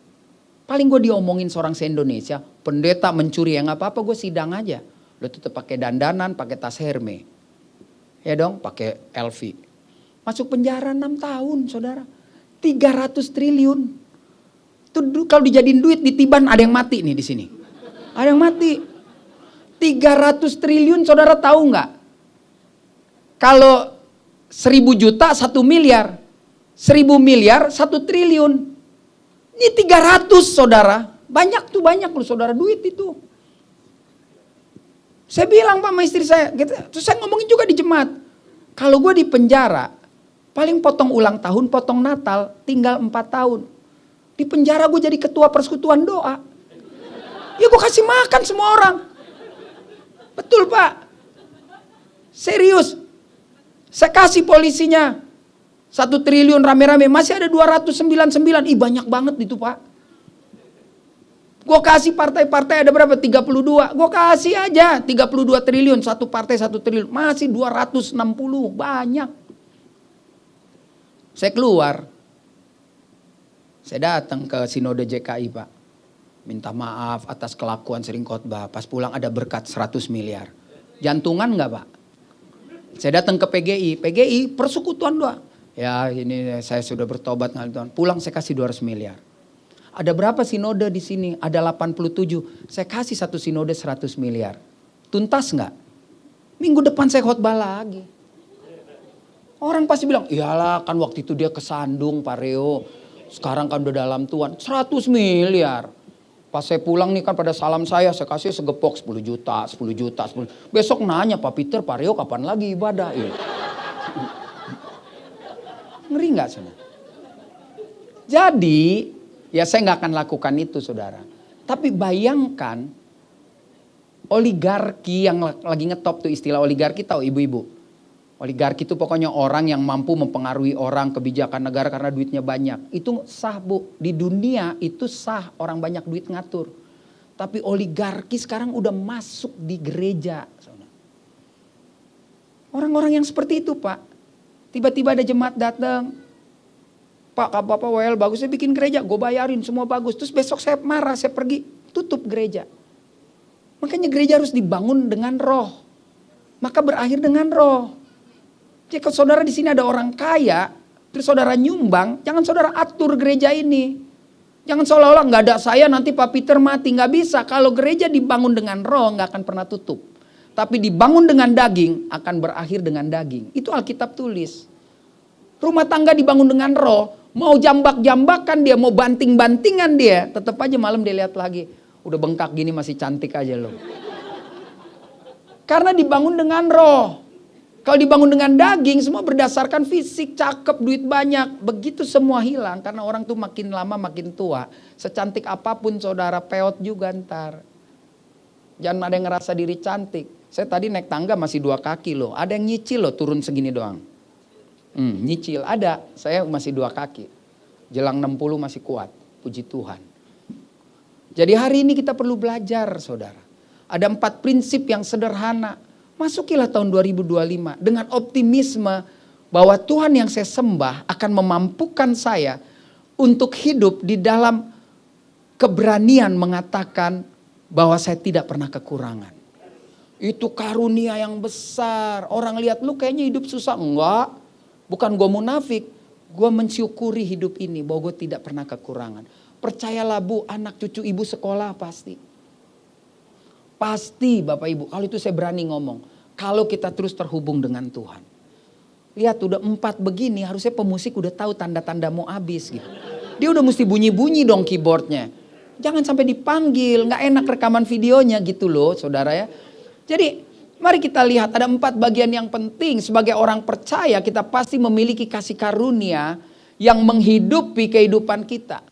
paling gue diomongin seorang se-Indonesia, pendeta mencuri, ya nggak apa-apa, gue sidang aja. Lo tetap pakai dandanan, pakai tas Hermes. Ya dong, pakai LV. Masuk penjara 6 tahun, saudara. 300 triliun. Itu kalau dijadiin duit di Tiban ada yang mati nih di sini. Ada yang mati. 300 triliun, saudara tahu nggak? Kalau 1000 juta 1 miliar. 1000 miliar 1 triliun. Ini 300, saudara. Banyak tuh, banyak loh saudara, duit itu. Saya bilang Pak sama istri saya, gitu. Terus saya ngomongin juga di jemaat. Kalau gue di penjara, paling potong ulang tahun, potong Natal, tinggal 4 tahun. Di penjara gue jadi ketua persekutuan doa. Ya gue kasih makan semua orang. Betul Pak. Serius. Saya kasih polisinya 1 triliun rame-rame, masih ada 299. Ih banyak banget itu Pak. Gue kasih partai-partai ada berapa? 32. Gue kasih aja 32 triliun, satu partai 1 triliun. Masih 260, banyak. Saya keluar. Saya datang ke Sinode JKI Pak. Minta maaf atas kelakuan sering khotbah. Pas pulang ada berkat 100 miliar. Jantungan enggak Pak? Saya datang ke PGI persekutuan doa. Ya ini saya sudah bertobat Tuhan. Pulang saya kasih 200 miliar. Ada berapa sinode di sini? Ada 87. Saya kasih satu sinode 100 miliar. Tuntas nggak? Minggu depan saya khotbah lagi. Orang pasti bilang, iyalah kan waktu itu dia kesandung Pak Reo. Sekarang kan udah dalam Tuhan. 100 miliar. Pas saya pulang nih kan pada salam saya kasih segepok 10 juta, 10 juta, 10. Besok nanya Pak Peter, Pak Reo kapan lagi ibadah? Ngeri nggak saudara? Jadi ya saya nggak akan lakukan itu saudara. Tapi bayangkan oligarki yang lagi ngetop tuh, istilah oligarki tahu ibu-ibu? Oligarki itu pokoknya orang yang mampu mempengaruhi orang, kebijakan negara karena duitnya banyak. Itu sah Bu, di dunia itu sah orang banyak duit ngatur. Tapi oligarki sekarang udah masuk di gereja. Orang-orang yang seperti itu Pak. Tiba-tiba ada jemaat datang. Pak, Bapak well bagus, saya bikin gereja, gue bayarin semua bagus. Terus besok saya marah, saya pergi, tutup gereja. Makanya gereja harus dibangun dengan roh. Maka berakhir dengan roh. Jadi kalau saudara di sini ada orang kaya, terus saudara nyumbang, jangan saudara atur gereja ini. Jangan seolah-olah nggak ada saya nanti Pak Peter mati, nggak bisa. Kalau gereja dibangun dengan roh nggak akan pernah tutup. Tapi dibangun dengan daging akan berakhir dengan daging. Itu Alkitab tulis. Rumah tangga dibangun dengan roh, mau jambak-jambakan dia, mau banting-bantingan dia, tetap aja malam dia lihat lagi. Udah bengkak gini masih cantik aja loh. Karena dibangun dengan roh. Kalau dibangun dengan daging semua berdasarkan fisik, cakep, duit banyak. Begitu semua hilang karena orang tuh makin lama makin tua. Secantik apapun saudara peot juga ntar. Jangan ada yang ngerasa diri cantik. Saya tadi naik tangga masih 2 kaki loh. Ada yang nyicil loh turun segini doang. Nyicil ada. Saya masih 2 kaki. Jelang 60 masih kuat. Puji Tuhan. Jadi hari ini kita perlu belajar saudara. Ada 4 prinsip yang sederhana. Masukilah tahun 2025 dengan optimisme bahwa Tuhan yang saya sembah akan memampukan saya untuk hidup di dalam keberanian mengatakan bahwa saya tidak pernah kekurangan. Itu karunia yang besar. Orang lihat lu kayaknya hidup susah. Enggak. Bukan gue munafik. Gue mensyukuri hidup ini bahwa gue tidak pernah kekurangan. Percayalah Bu, anak cucu ibu sekolah pasti. Pasti Bapak Ibu. Kalau itu saya berani ngomong. Kalau kita terus terhubung dengan Tuhan. Lihat udah 4 begini harusnya pemusik udah tahu tanda-tanda mau habis gitu. Dia udah mesti bunyi-bunyi dong keyboardnya. Jangan sampai dipanggil. Gak enak rekaman videonya gitu loh saudara ya. Jadi mari kita lihat ada 4 bagian yang penting. Sebagai orang percaya kita pasti memiliki kasih karunia yang menghidupi kehidupan kita.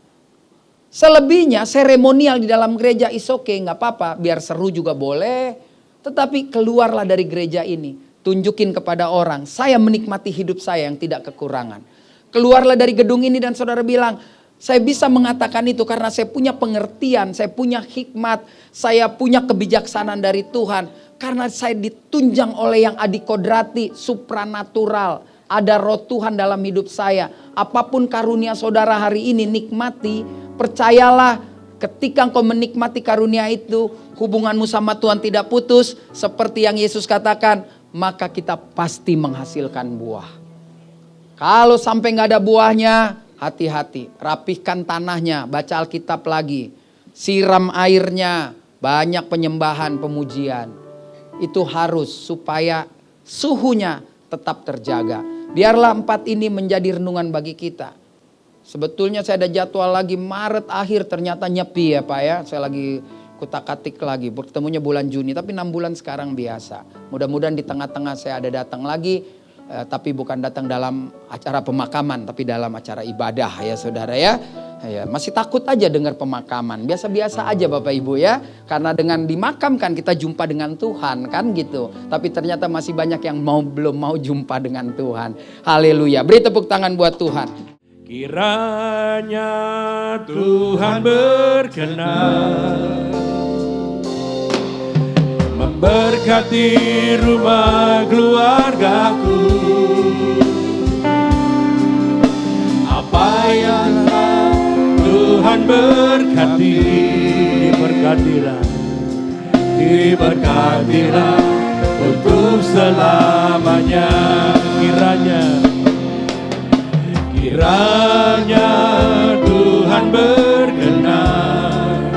Selebihnya seremonial di dalam gereja is okay, gak apa-apa. Biar seru juga boleh. Tetapi keluarlah dari gereja ini. Tunjukin kepada orang, saya menikmati hidup saya yang tidak kekurangan. Keluarlah dari gedung ini dan saudara bilang, saya bisa mengatakan itu karena saya punya pengertian, saya punya hikmat, saya punya kebijaksanaan dari Tuhan. Karena saya ditunjang oleh yang adikodrati, supranatural, ada roh Tuhan dalam hidup saya. Apapun karunia saudara hari ini, nikmati, percayalah ketika engkau menikmati karunia itu, hubunganmu sama Tuhan tidak putus. Seperti yang Yesus katakan, maka kita pasti menghasilkan buah. Kalau sampai gak ada buahnya, hati-hati. Rapihkan tanahnya, baca Alkitab lagi. Siram airnya, banyak penyembahan, pemujian. Itu harus supaya suhunya tetap terjaga. Biarlah 4 ini menjadi renungan bagi kita. Sebetulnya saya ada jadwal lagi Maret akhir, ternyata nyepi ya Pak ya. Saya lagi kutak-katik lagi, bertemunya bulan Juni, tapi 6 bulan sekarang biasa. Mudah-mudahan di tengah-tengah saya ada datang lagi. Tapi bukan datang dalam acara pemakaman, tapi dalam acara ibadah ya saudara ya. Ya, masih takut aja dengar pemakaman, biasa-biasa aja Bapak Ibu ya. Karena dengan dimakamkan kita jumpa dengan Tuhan kan gitu. Tapi ternyata masih banyak yang belum mau jumpa dengan Tuhan. Haleluya, beri tepuk tangan buat Tuhan. Kiranya Tuhan berkenan memberkati rumah keluargaku. Apa yang Tuhan berkati, diberkatilah untuk selamanya. Kiranya Tuhan berkenan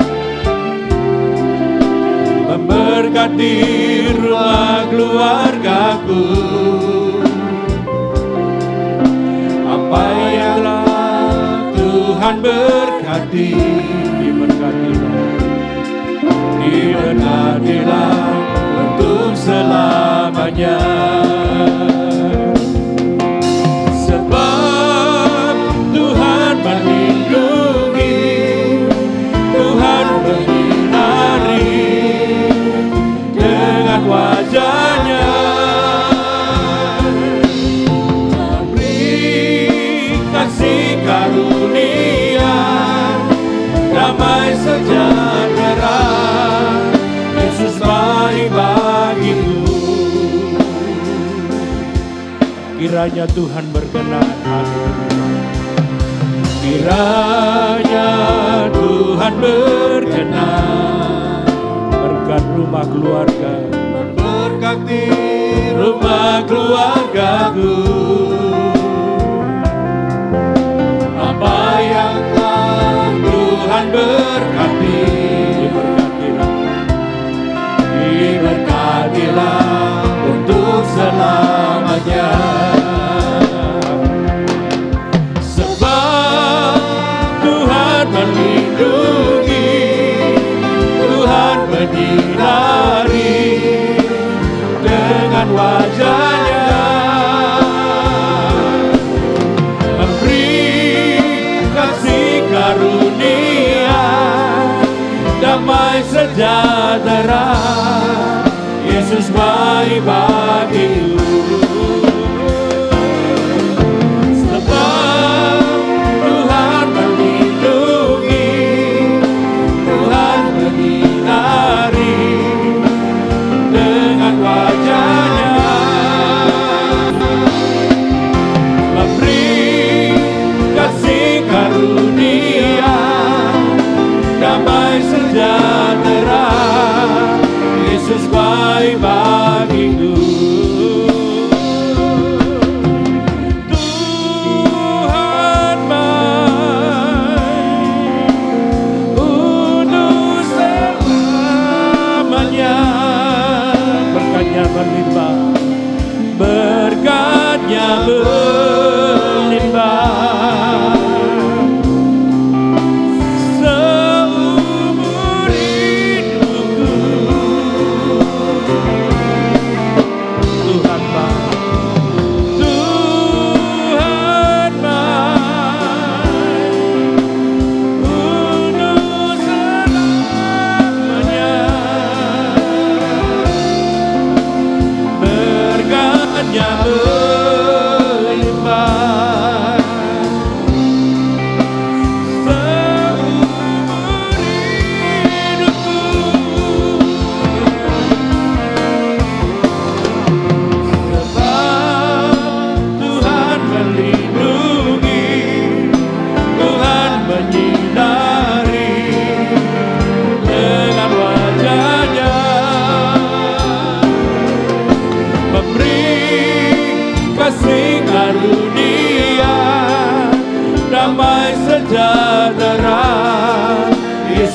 memberkati rumah keluargaku. Apa yang Tuhan berkati, diberkatilah untuk selamanya. Sebab Tuhan melindungi, Tuhan menyinari dengan wajahnya, memberi kasih karunia, damai sejahtera. Yesus baik bagiku. Kiranya Tuhan berkenan. Kiranya Tuhan berkenan Berkat rumah keluarga, memberkati rumah keluargaku. Apa yang telah Tuhan berkati, diberkatilah untuk selamanya. Sebab Tuhan melindungi, Tuhan menyinari dengan wajahnya, memberi kasih karunia, damai sejahtera. Yesus baik bagiku. Sebab Tuhan melindungi, Tuhan menyinari dengan wajahnya, memberi kasih karunia, damai sejahtera. Yesus baik bagiku.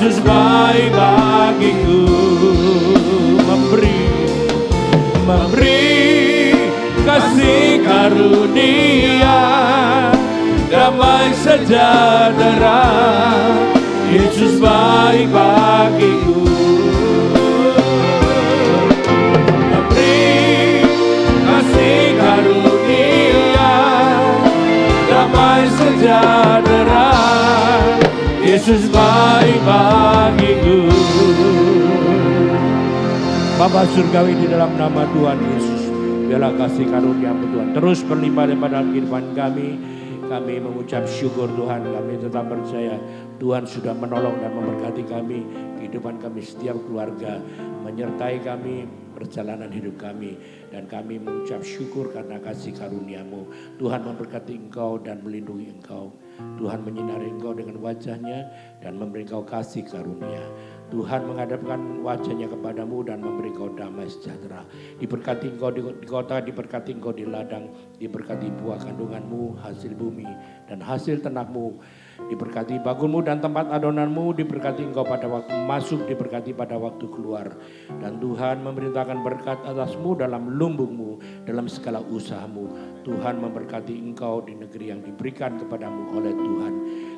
Yesus baik bagiku, memberi kasih karunia, damai sejahtera. Yesus baik bagiku, memberi kasih karunia, damai sejahtera. Yesus baik bagiku. Bapa surgawi, di dalam nama Tuhan Yesus, biarlah kasih karunia-Mu Tuhan terus berlimpah-limpah dalam kehidupan kami. Kami mengucap syukur Tuhan, kami tetap percaya Tuhan sudah menolong dan memberkati kami, kehidupan kami, setiap keluarga, menyertai kami, perjalanan hidup kami. Dan kami mengucap syukur karena kasih karunia-Mu. Tuhan memberkati Engkau dan melindungi Engkau. Tuhan menyinari Engkau dengan wajahnya dan memberi Engkau kasih karunia. Tuhan menghadapkan wajahnya kepadamu dan memberi Engkau damai sejahtera. Diberkati Engkau di kota, diberkati Engkau di ladang, diberkati buah kandunganmu, hasil bumi dan hasil ternakmu. Diberkati bangunmu dan tempat adonanmu, diberkati Engkau pada waktu masuk, diberkati pada waktu keluar. Dan Tuhan memerintahkan berkat atasmu dalam lumbungmu, dalam segala usahamu. Tuhan memberkati Engkau di negeri yang diberikan kepadamu oleh Tuhan.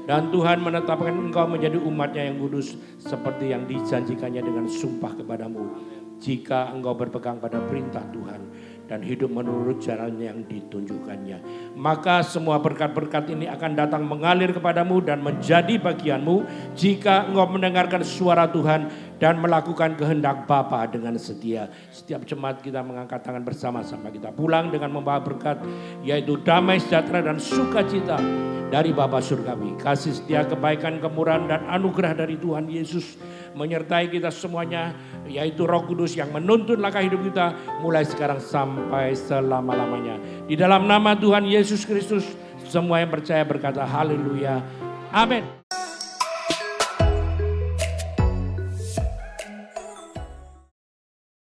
Dan Tuhan menetapkan Engkau menjadi umatnya yang kudus, seperti yang dijanjikannya dengan sumpah kepadamu. Jika Engkau berpegang pada perintah Tuhan dan hidup menurut jalan yang ditunjukkannya, maka semua berkat-berkat ini akan datang mengalir kepadamu dan menjadi bagianmu jika Engkau mendengarkan suara Tuhan dan melakukan kehendak Bapa dengan setia. Setiap jemaat kita mengangkat tangan bersama-sama, kita pulang dengan membawa berkat, yaitu damai sejahtera dan sukacita dari Bapa surgawi. Kasih setia, kebaikan, kemurahan dan anugerah dari Tuhan Yesus menyertai kita semuanya, yaitu Roh Kudus yang menuntun langkah hidup kita mulai sekarang sampai selama-lamanya. Di dalam nama Tuhan Yesus Kristus, semua yang percaya berkata haleluya. Amin.